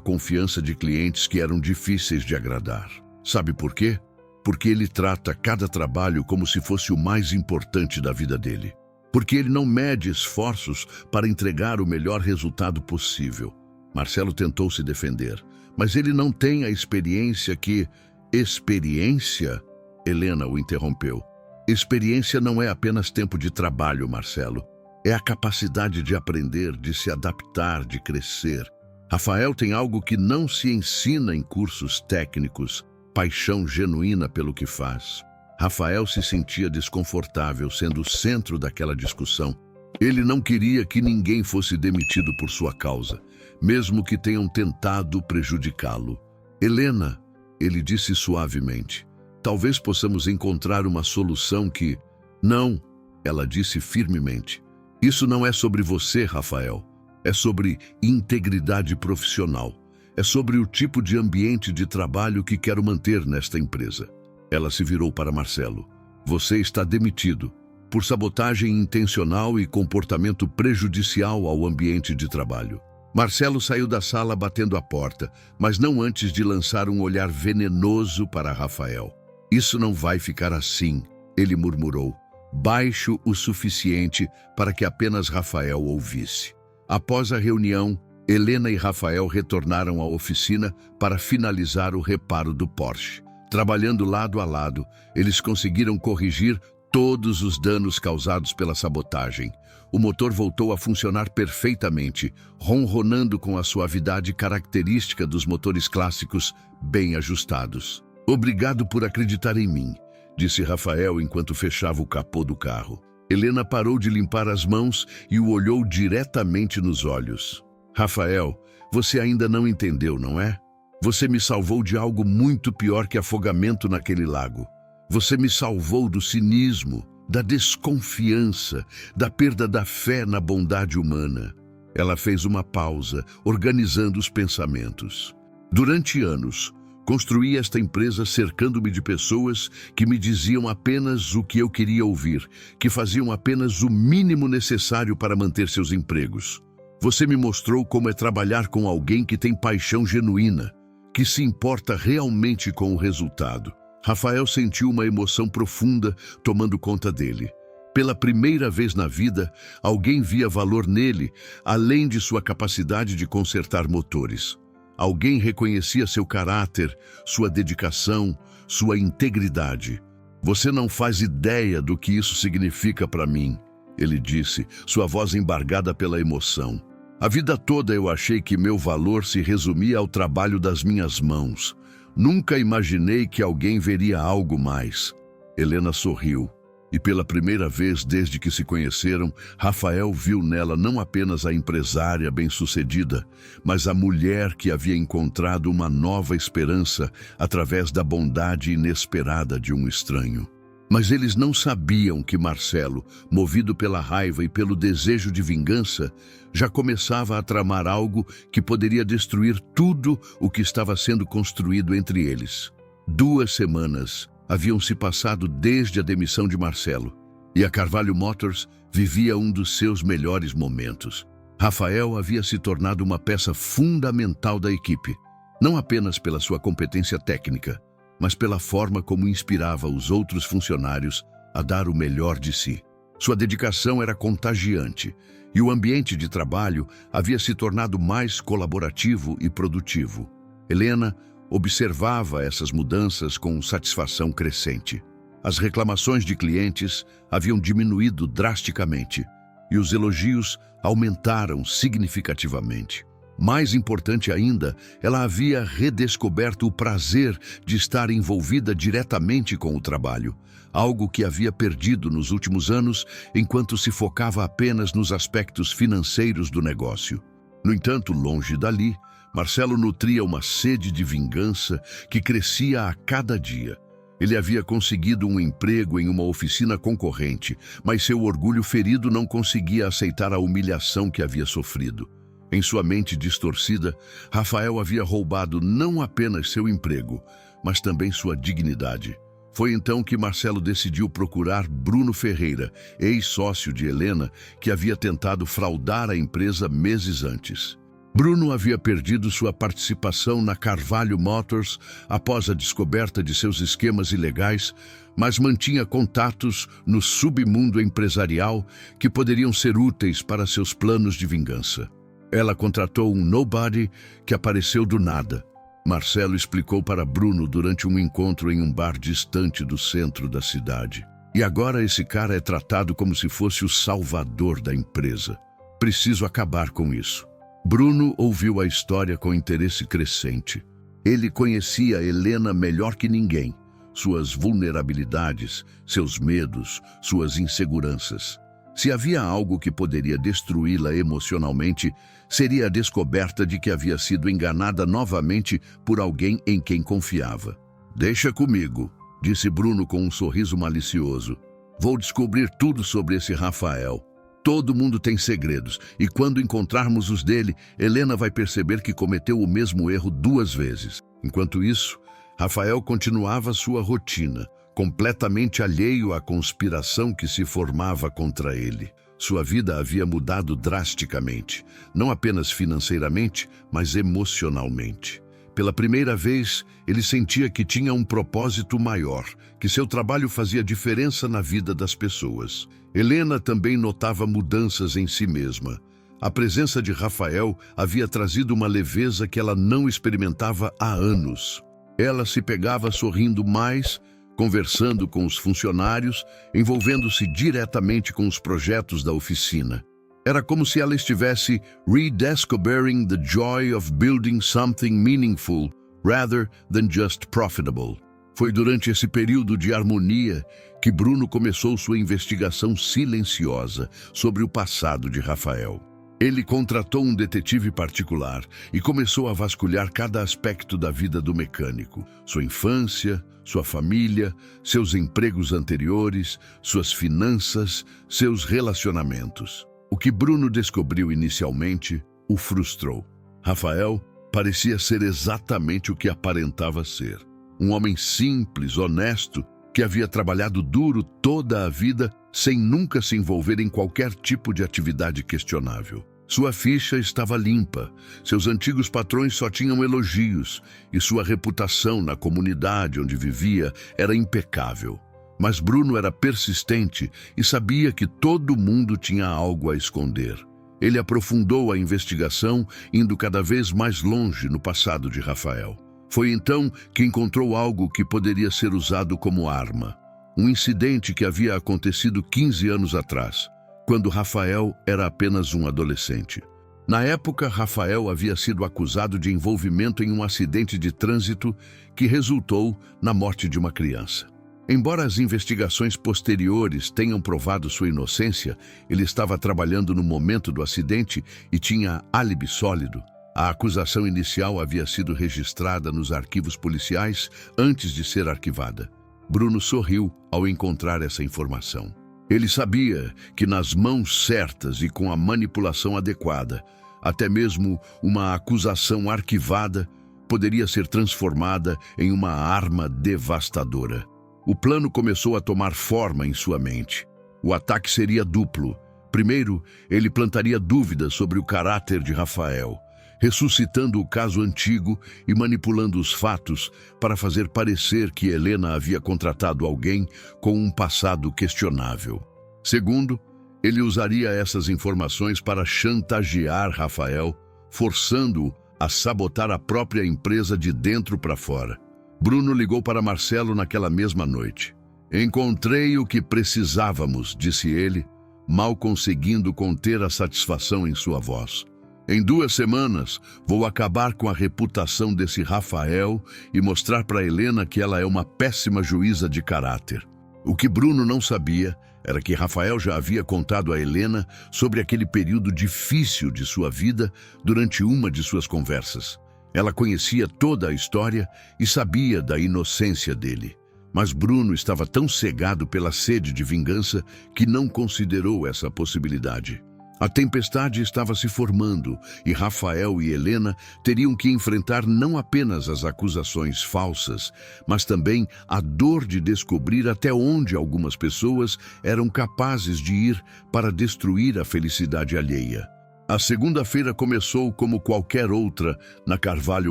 confiança de clientes que eram difíceis de agradar. Sabe por quê? Porque ele trata cada trabalho como se fosse o mais importante da vida dele. Porque ele não mede esforços para entregar o melhor resultado possível. Marcelo tentou se defender, mas ele não tem a experiência que... Experiência? Helena o interrompeu. Experiência não é apenas tempo de trabalho, Marcelo. É a capacidade de aprender, de se adaptar, de crescer. Rafael tem algo que não se ensina em cursos técnicos, paixão genuína pelo que faz. Rafael se sentia desconfortável sendo o centro daquela discussão. Ele não queria que ninguém fosse demitido por sua causa, mesmo que tenham tentado prejudicá-lo. Helena, ele disse suavemente, talvez possamos encontrar uma solução que... Não, ela disse firmemente. Isso não é sobre você, Rafael. É sobre integridade profissional. É sobre o tipo de ambiente de trabalho que quero manter nesta empresa. Ela se virou para Marcelo. Você está demitido por sabotagem intencional e comportamento prejudicial ao ambiente de trabalho. Marcelo saiu da sala batendo a porta, mas não antes de lançar um olhar venenoso para Rafael. Isso não vai ficar assim, ele murmurou, baixo o suficiente para que apenas Rafael ouvisse. Após a reunião, Helena e Rafael retornaram à oficina para finalizar o reparo do Porsche. Trabalhando lado a lado, eles conseguiram corrigir todos os danos causados pela sabotagem. O motor voltou a funcionar perfeitamente, ronronando com a suavidade característica dos motores clássicos bem ajustados. Obrigado por acreditar em mim, disse Rafael enquanto fechava o capô do carro. Helena parou de limpar as mãos e o olhou diretamente nos olhos. Rafael, você ainda não entendeu, não é? Você me salvou de algo muito pior que afogamento naquele lago. Você me salvou do cinismo, da desconfiança, da perda da fé na bondade humana. Ela fez uma pausa, organizando os pensamentos. Durante anos, construí esta empresa cercando-me de pessoas que me diziam apenas o que eu queria ouvir, que faziam apenas o mínimo necessário para manter seus empregos. Você me mostrou como é trabalhar com alguém que tem paixão genuína, que se importa realmente com o resultado. Rafael sentiu uma emoção profunda tomando conta dele. Pela primeira vez na vida, alguém via valor nele, além de sua capacidade de consertar motores. Alguém reconhecia seu caráter, sua dedicação, sua integridade. Você não faz ideia do que isso significa para mim, ele disse, sua voz embargada pela emoção. A vida toda eu achei que meu valor se resumia ao trabalho das minhas mãos. Nunca imaginei que alguém veria algo mais. Helena sorriu. E pela primeira vez desde que se conheceram, Rafael viu nela não apenas a empresária bem-sucedida, mas a mulher que havia encontrado uma nova esperança através da bondade inesperada de um estranho. Mas eles não sabiam que Marcelo, movido pela raiva e pelo desejo de vingança, já começava a tramar algo que poderia destruir tudo o que estava sendo construído entre eles. 2 semanas haviam se passado desde a demissão de Marcelo, e a Carvalho Motors vivia um dos seus melhores momentos. Rafael havia se tornado uma peça fundamental da equipe, não apenas pela sua competência técnica, mas pela forma como inspirava os outros funcionários a dar o melhor de si. Sua dedicação era contagiante, e o ambiente de trabalho havia se tornado mais colaborativo e produtivo. Helena observava essas mudanças com satisfação crescente. As reclamações de clientes haviam diminuído drasticamente, e os elogios aumentaram significativamente. Mais importante ainda, ela havia redescoberto o prazer de estar envolvida diretamente com o trabalho, algo que havia perdido nos últimos anos enquanto se focava apenas nos aspectos financeiros do negócio. No entanto, longe dali, Marcelo nutria uma sede de vingança que crescia a cada dia. Ele havia conseguido um emprego em uma oficina concorrente, mas seu orgulho ferido não conseguia aceitar a humilhação que havia sofrido. Em sua mente distorcida, Rafael havia roubado não apenas seu emprego, mas também sua dignidade. Foi então que Marcelo decidiu procurar Bruno Ferreira, ex-sócio de Helena, que havia tentado fraudar a empresa meses antes. Bruno havia perdido sua participação na Carvalho Motors após a descoberta de seus esquemas ilegais, mas mantinha contatos no submundo empresarial que poderiam ser úteis para seus planos de vingança. Ela contratou um nobody que apareceu do nada. Marcelo explicou para Bruno durante um encontro em um bar distante do centro da cidade. E agora esse cara é tratado como se fosse o salvador da empresa. Preciso acabar com isso. Bruno ouviu a história com interesse crescente. Ele conhecia Helena melhor que ninguém. Suas vulnerabilidades, seus medos, suas inseguranças. Se havia algo que poderia destruí-la emocionalmente, seria a descoberta de que havia sido enganada novamente por alguém em quem confiava. "Deixa comigo", disse Bruno com um sorriso malicioso. "Vou descobrir tudo sobre esse Rafael. Todo mundo tem segredos, e quando encontrarmos os dele, Helena vai perceber que cometeu o mesmo erro 2 vezes. Enquanto isso, Rafael continuava sua rotina, completamente alheio à conspiração que se formava contra ele. Sua vida havia mudado drasticamente, não apenas financeiramente, mas emocionalmente. Pela primeira vez, ele sentia que tinha um propósito maior, que seu trabalho fazia diferença na vida das pessoas. Helena também notava mudanças em si mesma. A presença de Rafael havia trazido uma leveza que ela não experimentava há anos. Ela se pegava sorrindo mais, conversando com os funcionários, envolvendo-se diretamente com os projetos da oficina. Era como se ela estivesse rediscovering the joy of building something meaningful rather than just profitable. Foi durante esse período de harmonia que Bruno começou sua investigação silenciosa sobre o passado de Rafael. Ele contratou um detetive particular e começou a vasculhar cada aspecto da vida do mecânico. Sua infância, sua família, seus empregos anteriores, suas finanças, seus relacionamentos. O que Bruno descobriu inicialmente o frustrou. Rafael parecia ser exatamente o que aparentava ser. Um homem simples, honesto, que havia trabalhado duro toda a vida sem nunca se envolver em qualquer tipo de atividade questionável. Sua ficha estava limpa, seus antigos patrões só tinham elogios e sua reputação na comunidade onde vivia era impecável. Mas Bruno era persistente e sabia que todo mundo tinha algo a esconder. Ele aprofundou a investigação, indo cada vez mais longe no passado de Rafael. Foi então que encontrou algo que poderia ser usado como arma. Um incidente que havia acontecido 15 anos atrás, quando Rafael era apenas um adolescente. Na época, Rafael havia sido acusado de envolvimento em um acidente de trânsito que resultou na morte de uma criança. Embora as investigações posteriores tenham provado sua inocência, ele estava trabalhando no momento do acidente e tinha álibi sólido. A acusação inicial havia sido registrada nos arquivos policiais antes de ser arquivada. Bruno sorriu ao encontrar essa informação. Ele sabia que nas mãos certas e com a manipulação adequada, até mesmo uma acusação arquivada poderia ser transformada em uma arma devastadora. O plano começou a tomar forma em sua mente. O ataque seria duplo. Primeiro, ele plantaria dúvidas sobre o caráter de Rafael, ressuscitando o caso antigo e manipulando os fatos para fazer parecer que Helena havia contratado alguém com um passado questionável. Segundo, ele usaria essas informações para chantagear Rafael, forçando-o a sabotar a própria empresa de dentro para fora. Bruno ligou para Marcelo naquela mesma noite. "Encontrei o que precisávamos", disse ele, mal conseguindo conter a satisfação em sua voz. "Em 2 semanas, vou acabar com a reputação desse Rafael e mostrar para Helena que ela é uma péssima juíza de caráter." O que Bruno não sabia era que Rafael já havia contado a Helena sobre aquele período difícil de sua vida durante uma de suas conversas. Ela conhecia toda a história e sabia da inocência dele. Mas Bruno estava tão cegado pela sede de vingança que não considerou essa possibilidade. A tempestade estava se formando e Rafael e Helena teriam que enfrentar não apenas as acusações falsas, mas também a dor de descobrir até onde algumas pessoas eram capazes de ir para destruir a felicidade alheia. A segunda-feira começou como qualquer outra na Carvalho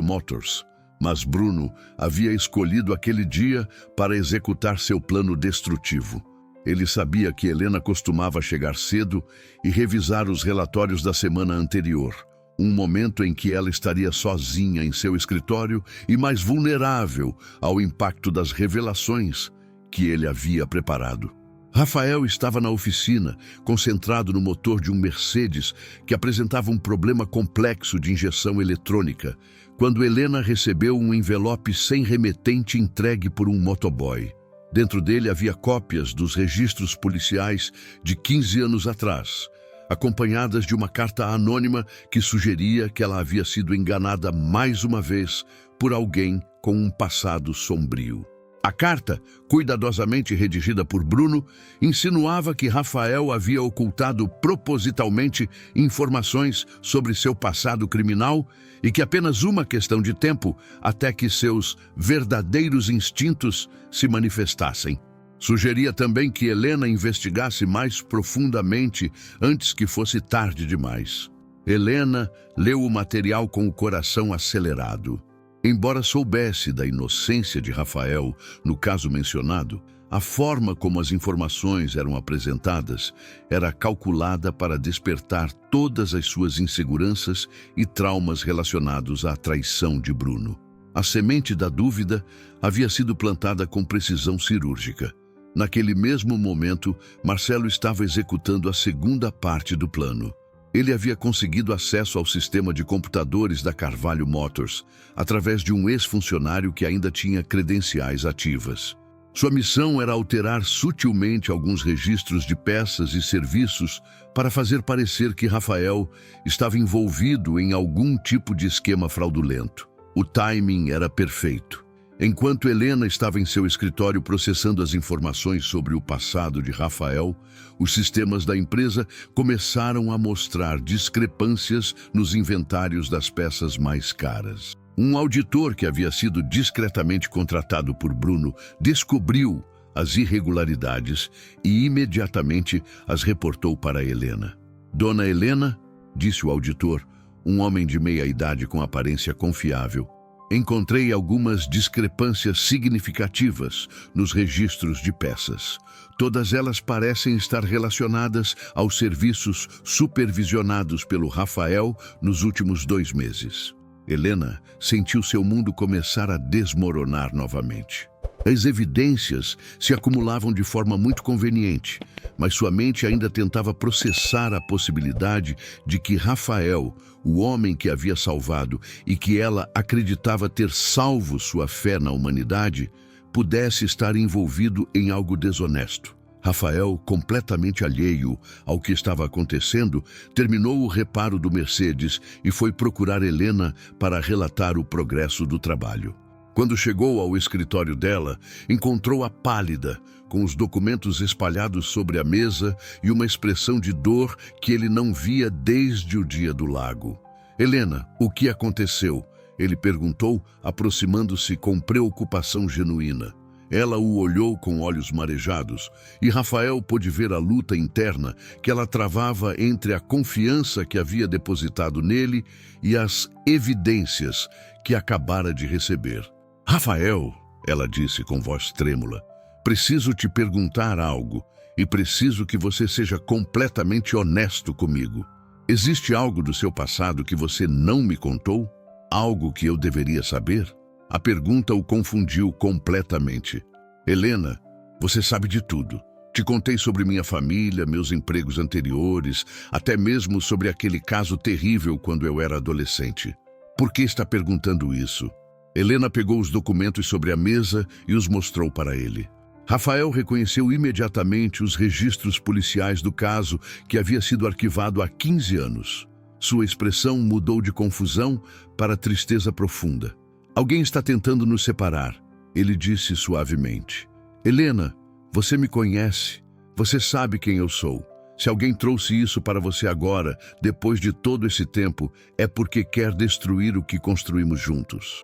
Motors, mas Bruno havia escolhido aquele dia para executar seu plano destrutivo. Ele sabia que Helena costumava chegar cedo e revisar os relatórios da semana anterior, um momento em que ela estaria sozinha em seu escritório e mais vulnerável ao impacto das revelações que ele havia preparado. Rafael estava na oficina, concentrado no motor de um Mercedes que apresentava um problema complexo de injeção eletrônica, quando Helena recebeu um envelope sem remetente entregue por um motoboy. Dentro dele havia cópias dos registros policiais de 15 anos atrás, acompanhadas de uma carta anônima que sugeria que ela havia sido enganada mais uma vez por alguém com um passado sombrio. A carta, cuidadosamente redigida por Bruno, insinuava que Rafael havia ocultado propositalmente informações sobre seu passado criminal e que apenas uma questão de tempo até que seus verdadeiros instintos se manifestassem. Sugeria também que Helena investigasse mais profundamente antes que fosse tarde demais. Helena leu o material com o coração acelerado. Embora soubesse da inocência de Rafael no caso mencionado, a forma como as informações eram apresentadas era calculada para despertar todas as suas inseguranças e traumas relacionados à traição de Bruno. A semente da dúvida havia sido plantada com precisão cirúrgica. Naquele mesmo momento, Marcelo estava executando a segunda parte do plano. Ele havia conseguido acesso ao sistema de computadores da Carvalho Motors, através de um ex-funcionário que ainda tinha credenciais ativas. Sua missão era alterar sutilmente alguns registros de peças e serviços para fazer parecer que Rafael estava envolvido em algum tipo de esquema fraudulento. O timing era perfeito. Enquanto Helena estava em seu escritório processando as informações sobre o passado de Rafael, os sistemas da empresa começaram a mostrar discrepâncias nos inventários das peças mais caras. Um auditor que havia sido discretamente contratado por Bruno descobriu as irregularidades e imediatamente as reportou para Helena. Dona Helena, disse o auditor, um homem de meia idade com aparência confiável, encontrei algumas discrepâncias significativas nos registros de peças. Todas elas parecem estar relacionadas aos serviços supervisionados pelo Rafael nos últimos 2 meses. Helena sentiu seu mundo começar a desmoronar novamente. As evidências se acumulavam de forma muito conveniente, mas sua mente ainda tentava processar a possibilidade de que Rafael, o homem que havia salvado e que ela acreditava ter salvo sua fé na humanidade, pudesse estar envolvido em algo desonesto. Rafael, completamente alheio ao que estava acontecendo, terminou o reparo do Mercedes e foi procurar Helena para relatar o progresso do trabalho. Quando chegou ao escritório dela, encontrou-a pálida, com os documentos espalhados sobre a mesa e uma expressão de dor que ele não via desde o dia do lago. Helena, o que aconteceu? Ele perguntou, aproximando-se com preocupação genuína. Ela o olhou com olhos marejados, e Rafael pôde ver a luta interna que ela travava entre a confiança que havia depositado nele e as evidências que acabara de receber. Rafael, ela disse com voz trêmula, preciso te perguntar algo e preciso que você seja completamente honesto comigo. Existe algo do seu passado que você não me contou? Algo que eu deveria saber? A pergunta o confundiu completamente. Helena, você sabe de tudo. Te contei sobre minha família, meus empregos anteriores, até mesmo sobre aquele caso terrível quando eu era adolescente. Por que está perguntando isso? Helena pegou os documentos sobre a mesa e os mostrou para ele. Rafael reconheceu imediatamente os registros policiais do caso que havia sido arquivado há 15 anos. Sua expressão mudou de confusão para tristeza profunda. Alguém está tentando nos separar, ele disse suavemente. Helena, você me conhece, você sabe quem eu sou. Se alguém trouxe isso para você agora, depois de todo esse tempo, é porque quer destruir o que construímos juntos.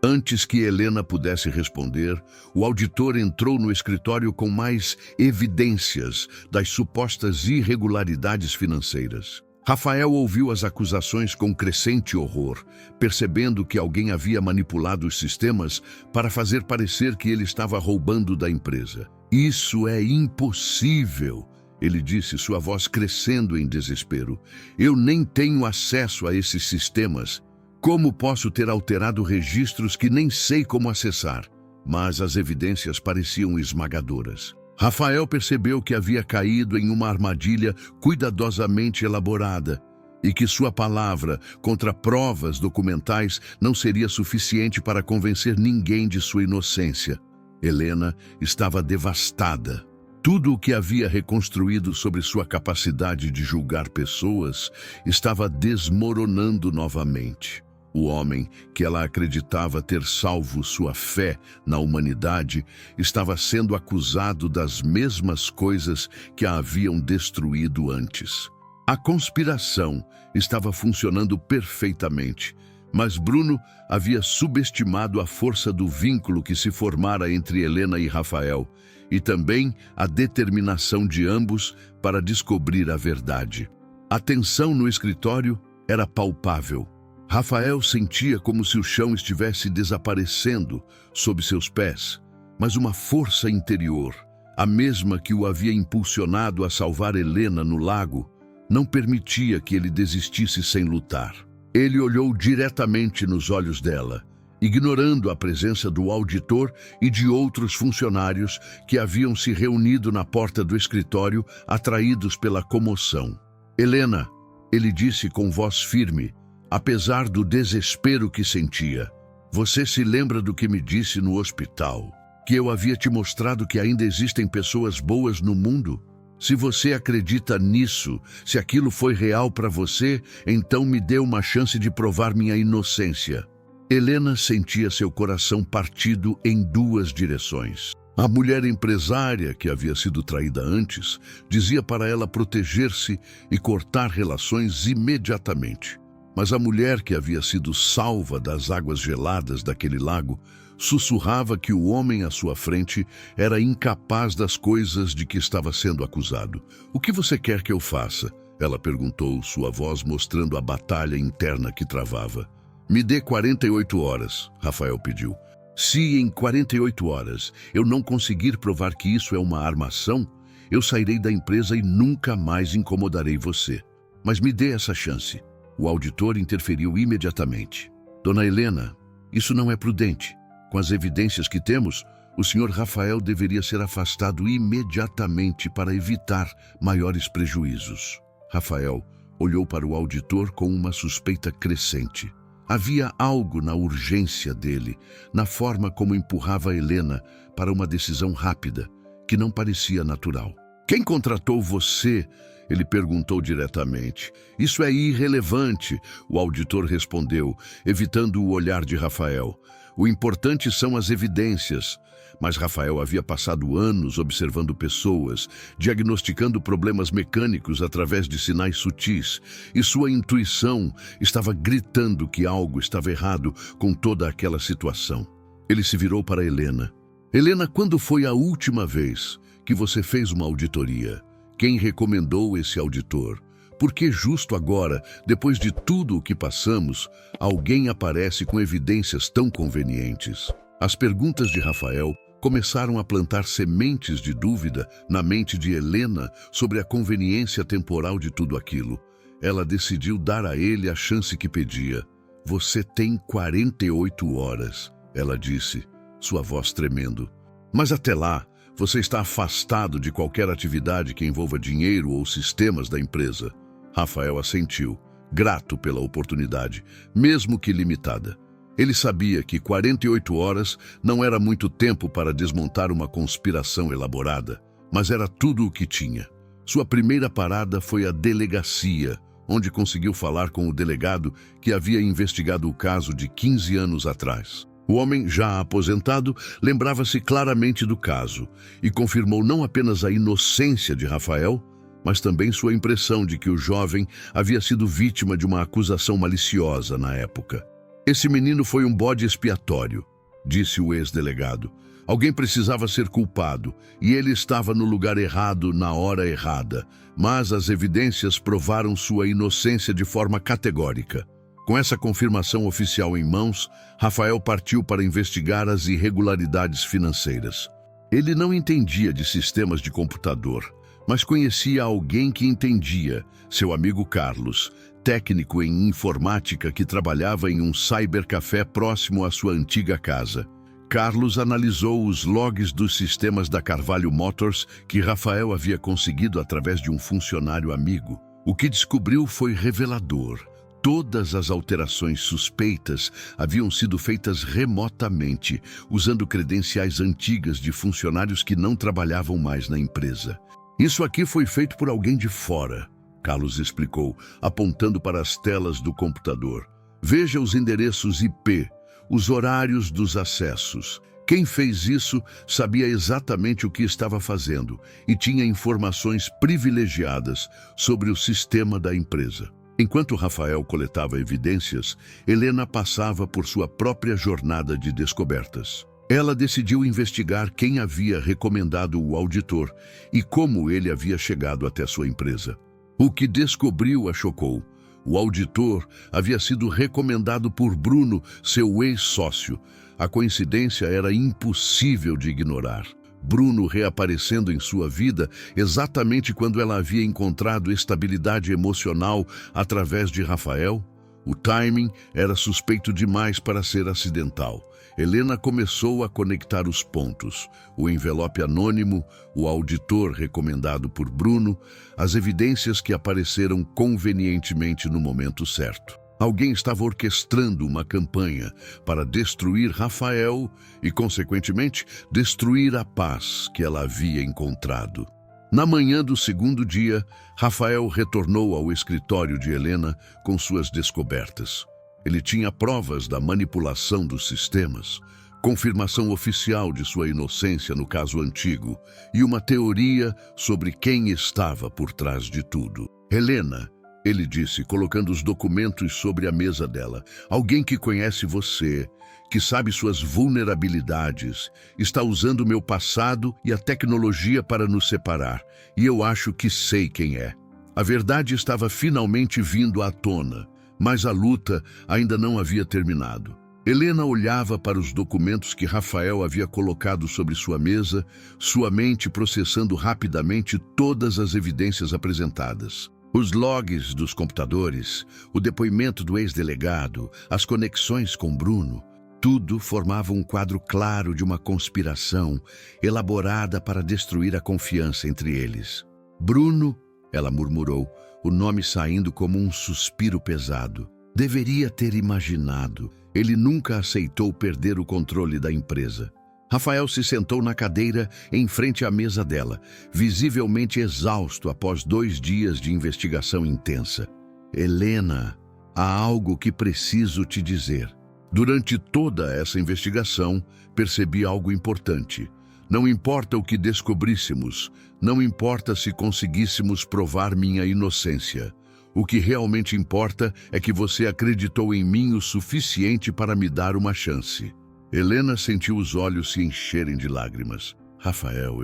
Antes que Helena pudesse responder, o auditor entrou no escritório com mais evidências das supostas irregularidades financeiras. Rafael ouviu as acusações com crescente horror, percebendo que alguém havia manipulado os sistemas para fazer parecer que ele estava roubando da empresa. "Isso é impossível", ele disse, sua voz crescendo em desespero. "Eu nem tenho acesso a esses sistemas. Como posso ter alterado registros que nem sei como acessar?" Mas as evidências pareciam esmagadoras. Rafael percebeu que havia caído em uma armadilha cuidadosamente elaborada e que sua palavra contra provas documentais não seria suficiente para convencer ninguém de sua inocência. Helena estava devastada. Tudo o que havia reconstruído sobre sua capacidade de julgar pessoas estava desmoronando novamente. O homem que ela acreditava ter salvo sua fé na humanidade estava sendo acusado das mesmas coisas que a haviam destruído antes. A conspiração estava funcionando perfeitamente, mas Bruno havia subestimado a força do vínculo que se formara entre Helena e Rafael e também a determinação de ambos para descobrir a verdade. A tensão no escritório era palpável. Rafael sentia como se o chão estivesse desaparecendo sob seus pés, mas uma força interior, a mesma que o havia impulsionado a salvar Helena no lago, não permitia que ele desistisse sem lutar. Ele olhou diretamente nos olhos dela, ignorando a presença do auditor e de outros funcionários que haviam se reunido na porta do escritório, atraídos pela comoção. "Helena", ele disse com voz firme, apesar do desespero que sentia, "você se lembra do que me disse no hospital? Que eu havia te mostrado que ainda existem pessoas boas no mundo? Se você acredita nisso, se aquilo foi real para você, então me dê uma chance de provar minha inocência." Helena sentia seu coração partido em duas direções. A mulher empresária, que havia sido traída antes, dizia para ela proteger-se e cortar relações imediatamente. Mas a mulher que havia sido salva das águas geladas daquele lago sussurrava que o homem à sua frente era incapaz das coisas de que estava sendo acusado. "O que você quer que eu faça?" ela perguntou, sua voz mostrando a batalha interna que travava. "Me dê 48 horas, Rafael pediu. "Se em 48 horas eu não conseguir provar que isso é uma armação, eu sairei da empresa e nunca mais incomodarei você. Mas me dê essa chance." O auditor interferiu imediatamente. "Dona Helena, isso não é prudente. Com as evidências que temos, o senhor Rafael deveria ser afastado imediatamente para evitar maiores prejuízos." Rafael olhou para o auditor com uma suspeita crescente. Havia algo na urgência dele, na forma como empurrava Helena para uma decisão rápida, que não parecia natural. "Quem contratou você?" ele perguntou diretamente. "Isso é irrelevante", o auditor respondeu, evitando o olhar de Rafael. "O importante são as evidências." Mas Rafael havia passado anos observando pessoas, diagnosticando problemas mecânicos através de sinais sutis, e sua intuição estava gritando que algo estava errado com toda aquela situação. Ele se virou para Helena. "Helena, quando foi a última vez que você fez uma auditoria? Quem recomendou esse auditor? Por que justo agora, depois de tudo o que passamos, alguém aparece com evidências tão convenientes?" As perguntas de Rafael começaram a plantar sementes de dúvida na mente de Helena sobre a conveniência temporal de tudo aquilo. Ela decidiu dar a ele a chance que pedia. "Você tem 48 horas, ela disse, sua voz tremendo. "Mas até lá, você está afastado de qualquer atividade que envolva dinheiro ou sistemas da empresa." Rafael assentiu, grato pela oportunidade, mesmo que limitada. Ele sabia que 48 horas não era muito tempo para desmontar uma conspiração elaborada, mas era tudo o que tinha. Sua primeira parada foi a delegacia, onde conseguiu falar com o delegado que havia investigado o caso de 15 anos atrás. O homem, já aposentado, lembrava-se claramente do caso e confirmou não apenas a inocência de Rafael, mas também sua impressão de que o jovem havia sido vítima de uma acusação maliciosa na época. Esse menino foi um bode expiatório, disse o ex-delegado. Alguém precisava ser culpado, e ele estava no lugar errado na hora errada, mas as evidências provaram sua inocência de forma categórica. Com essa confirmação oficial em mãos, Rafael partiu para investigar as irregularidades financeiras. Ele não entendia de sistemas de computador, mas conhecia alguém que entendia, seu amigo Carlos, técnico em informática que trabalhava em um cybercafé próximo à sua antiga casa. Carlos analisou os logs dos sistemas da Carvalho Motors que Rafael havia conseguido através de um funcionário amigo. O que descobriu foi revelador. Todas as alterações suspeitas haviam sido feitas remotamente, usando credenciais antigas de funcionários que não trabalhavam mais na empresa. Isso aqui foi feito por alguém de fora, Carlos explicou, apontando para as telas do computador. Veja os endereços IP, os horários dos acessos. Quem fez isso sabia exatamente o que estava fazendo e tinha informações privilegiadas sobre o sistema da empresa. Enquanto Rafael coletava evidências, Helena passava por sua própria jornada de descobertas. Ela decidiu investigar quem havia recomendado o auditor e como ele havia chegado até sua empresa. O que descobriu a chocou. O auditor havia sido recomendado por Bruno, seu ex-sócio. A coincidência era impossível de ignorar. Bruno reaparecendo em sua vida exatamente quando ela havia encontrado estabilidade emocional através de Rafael. O timing era suspeito demais para ser acidental. Helena começou a conectar os pontos. O envelope anônimo, o auditor recomendado por Bruno, as evidências que apareceram convenientemente no momento certo. Alguém estava orquestrando uma campanha para destruir Rafael e, consequentemente, destruir a paz que ela havia encontrado. Na manhã do segundo dia, Rafael retornou ao escritório de Helena com suas descobertas. Ele tinha provas da manipulação dos sistemas, confirmação oficial de sua inocência no caso antigo e uma teoria sobre quem estava por trás de tudo. Helena, ele disse, colocando os documentos sobre a mesa dela. Alguém que conhece você, que sabe suas vulnerabilidades, está usando meu passado e a tecnologia para nos separar, e eu acho que sei quem é. A verdade estava finalmente vindo à tona, mas a luta ainda não havia terminado. Helena olhava para os documentos que Rafael havia colocado sobre sua mesa, sua mente processando rapidamente todas as evidências apresentadas. Os logs dos computadores, o depoimento do ex-delegado, as conexões com Bruno, tudo formava um quadro claro de uma conspiração elaborada para destruir a confiança entre eles. Bruno, ela murmurou, o nome saindo como um suspiro pesado. Deveria ter imaginado. Ele nunca aceitou perder o controle da empresa. Rafael se sentou na cadeira em frente à mesa dela, visivelmente exausto após 2 dias de investigação intensa. Helena, há algo que preciso te dizer. Durante toda essa investigação, percebi algo importante. Não importa o que descobríssemos, não importa se conseguíssemos provar minha inocência. O que realmente importa é que você acreditou em mim o suficiente para me dar uma chance. Helena sentiu os olhos se encherem de lágrimas. Rafael,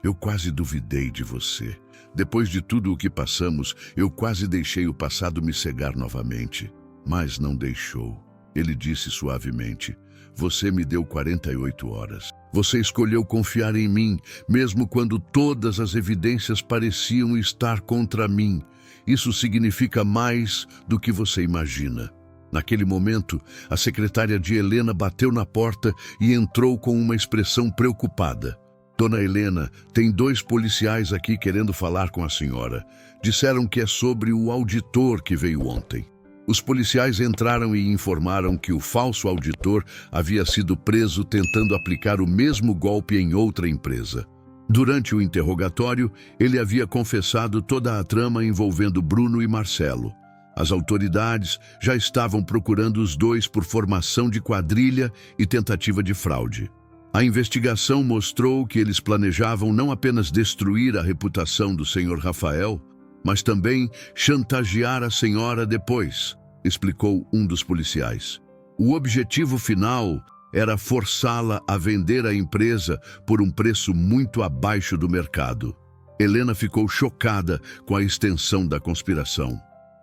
eu quase duvidei de você. Depois de tudo o que passamos, eu quase deixei o passado me cegar novamente. Mas não deixou. Ele disse suavemente, você me deu 48 horas. Você escolheu confiar em mim, mesmo quando todas as evidências pareciam estar contra mim. Isso significa mais do que você imagina. Naquele momento, a secretária de Helena bateu na porta e entrou com uma expressão preocupada. Dona Helena, tem 2 policiais aqui querendo falar com a senhora. Disseram que é sobre o auditor que veio ontem. Os policiais entraram e informaram que o falso auditor havia sido preso tentando aplicar o mesmo golpe em outra empresa. Durante o interrogatório, ele havia confessado toda a trama envolvendo Bruno e Marcelo. As autoridades já estavam procurando os 2 por formação de quadrilha e tentativa de fraude. A investigação mostrou que eles planejavam não apenas destruir a reputação do Sr. Rafael, mas também chantagear a senhora depois, explicou um dos policiais. O objetivo final era forçá-la a vender a empresa por um preço muito abaixo do mercado. Helena ficou chocada com a extensão da conspiração.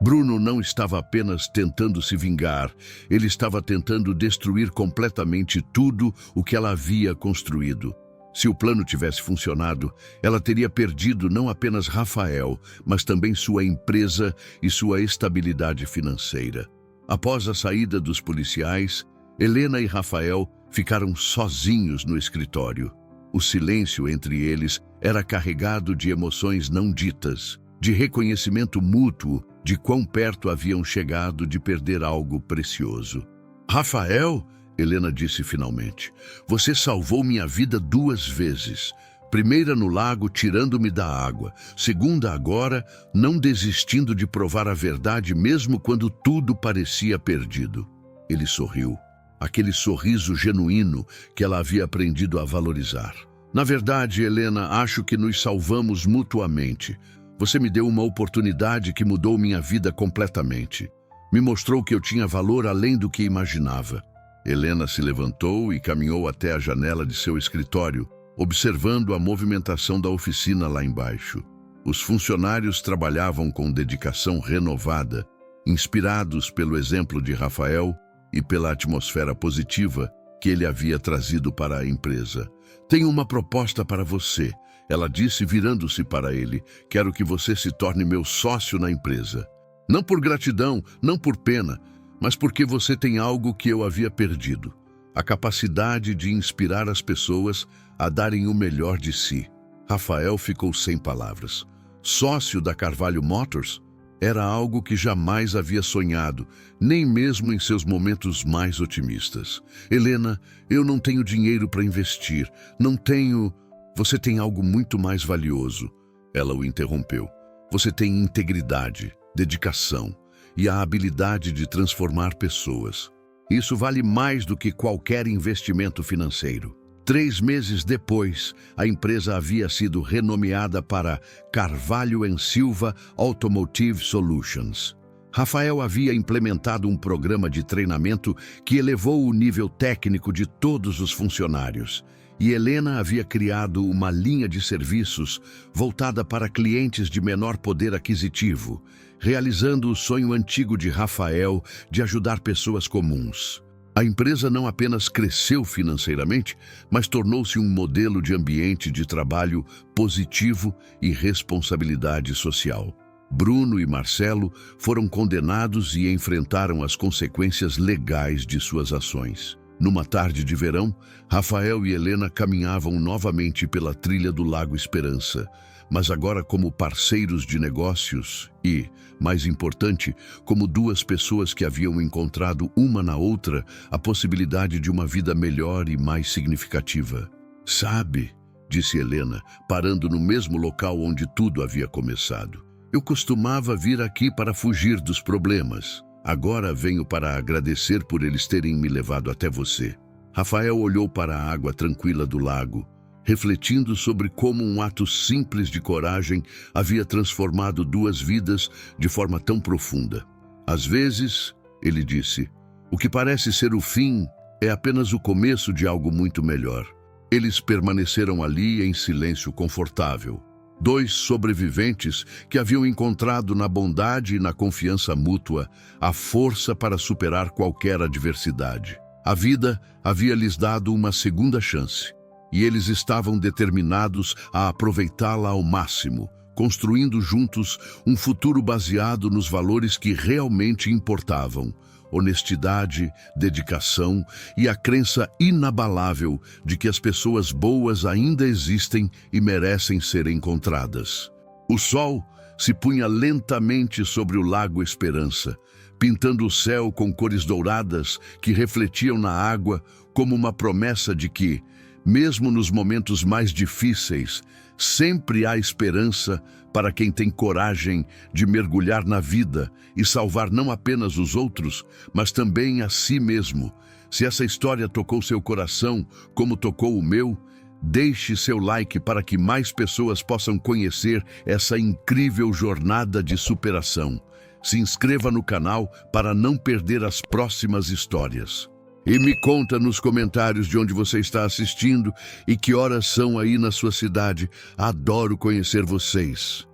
Bruno não estava apenas tentando se vingar, ele estava tentando destruir completamente tudo o que ela havia construído. Se o plano tivesse funcionado, ela teria perdido não apenas Rafael, mas também sua empresa e sua estabilidade financeira. Após a saída dos policiais, Helena e Rafael ficaram sozinhos no escritório. O silêncio entre eles era carregado de emoções não ditas, de reconhecimento mútuo de quão perto haviam chegado de perder algo precioso. Rafael, Helena disse finalmente, você salvou minha vida 2 vezes. Primeira no lago, tirando-me da água. Segunda agora, não desistindo de provar a verdade mesmo quando tudo parecia perdido. Ele sorriu. Aquele sorriso genuíno que ela havia aprendido a valorizar. Na verdade, Helena, acho que nos salvamos mutuamente. Você me deu uma oportunidade que mudou minha vida completamente. Me mostrou que eu tinha valor além do que imaginava. Helena se levantou e caminhou até a janela de seu escritório, observando a movimentação da oficina lá embaixo. Os funcionários trabalhavam com dedicação renovada, inspirados pelo exemplo de Rafael e pela atmosfera positiva que ele havia trazido para a empresa. Tenho uma proposta para você, ela disse virando-se para ele. Quero que você se torne meu sócio na empresa. Não por gratidão, não por pena, mas porque você tem algo que eu havia perdido. A capacidade de inspirar as pessoas a darem o melhor de si. Rafael ficou sem palavras. Sócio da Carvalho Motors? Era algo que jamais havia sonhado, nem mesmo em seus momentos mais otimistas. Helena, eu não tenho dinheiro para investir. Não tenho... Você tem algo muito mais valioso. Ela o interrompeu. Você tem integridade, dedicação e a habilidade de transformar pessoas. Isso vale mais do que qualquer investimento financeiro. 3 meses depois, a empresa havia sido renomeada para Carvalho & Silva Automotive Solutions. Rafael havia implementado um programa de treinamento que elevou o nível técnico de todos os funcionários. E Helena havia criado uma linha de serviços voltada para clientes de menor poder aquisitivo, realizando o sonho antigo de Rafael de ajudar pessoas comuns. A empresa não apenas cresceu financeiramente, mas tornou-se um modelo de ambiente de trabalho positivo e responsabilidade social. Bruno e Marcelo foram condenados e enfrentaram as consequências legais de suas ações. Numa tarde de verão, Rafael e Helena caminhavam novamente pela trilha do Lago Esperança, mas agora como parceiros de negócios e, mais importante, como 2 pessoas que haviam encontrado uma na outra a possibilidade de uma vida melhor e mais significativa. Sabe, disse Helena, parando no mesmo local onde tudo havia começado. Eu costumava vir aqui para fugir dos problemas. Agora venho para agradecer por eles terem me levado até você. Rafael olhou para a água tranquila do lago, refletindo sobre como um ato simples de coragem havia transformado 2 vidas de forma tão profunda. Às vezes, ele disse, o que parece ser o fim é apenas o começo de algo muito melhor. Eles permaneceram ali em silêncio confortável. 2 sobreviventes que haviam encontrado na bondade e na confiança mútua a força para superar qualquer adversidade. A vida havia lhes dado uma segunda chance, e eles estavam determinados a aproveitá-la ao máximo, construindo juntos um futuro baseado nos valores que realmente importavam: honestidade, dedicação e a crença inabalável de que as pessoas boas ainda existem e merecem ser encontradas. O sol se punha lentamente sobre o Lago Esperança, pintando o céu com cores douradas que refletiam na água como uma promessa de que, mesmo nos momentos mais difíceis, sempre há esperança para quem tem coragem de mergulhar na vida e salvar não apenas os outros, mas também a si mesmo, Se essa história tocou seu coração, como tocou o meu, deixe seu like para que mais pessoas possam conhecer essa incrível jornada de superação. Se inscreva no canal para não perder as próximas histórias. E me conta nos comentários de onde você está assistindo e que horas são aí na sua cidade. Adoro conhecer vocês.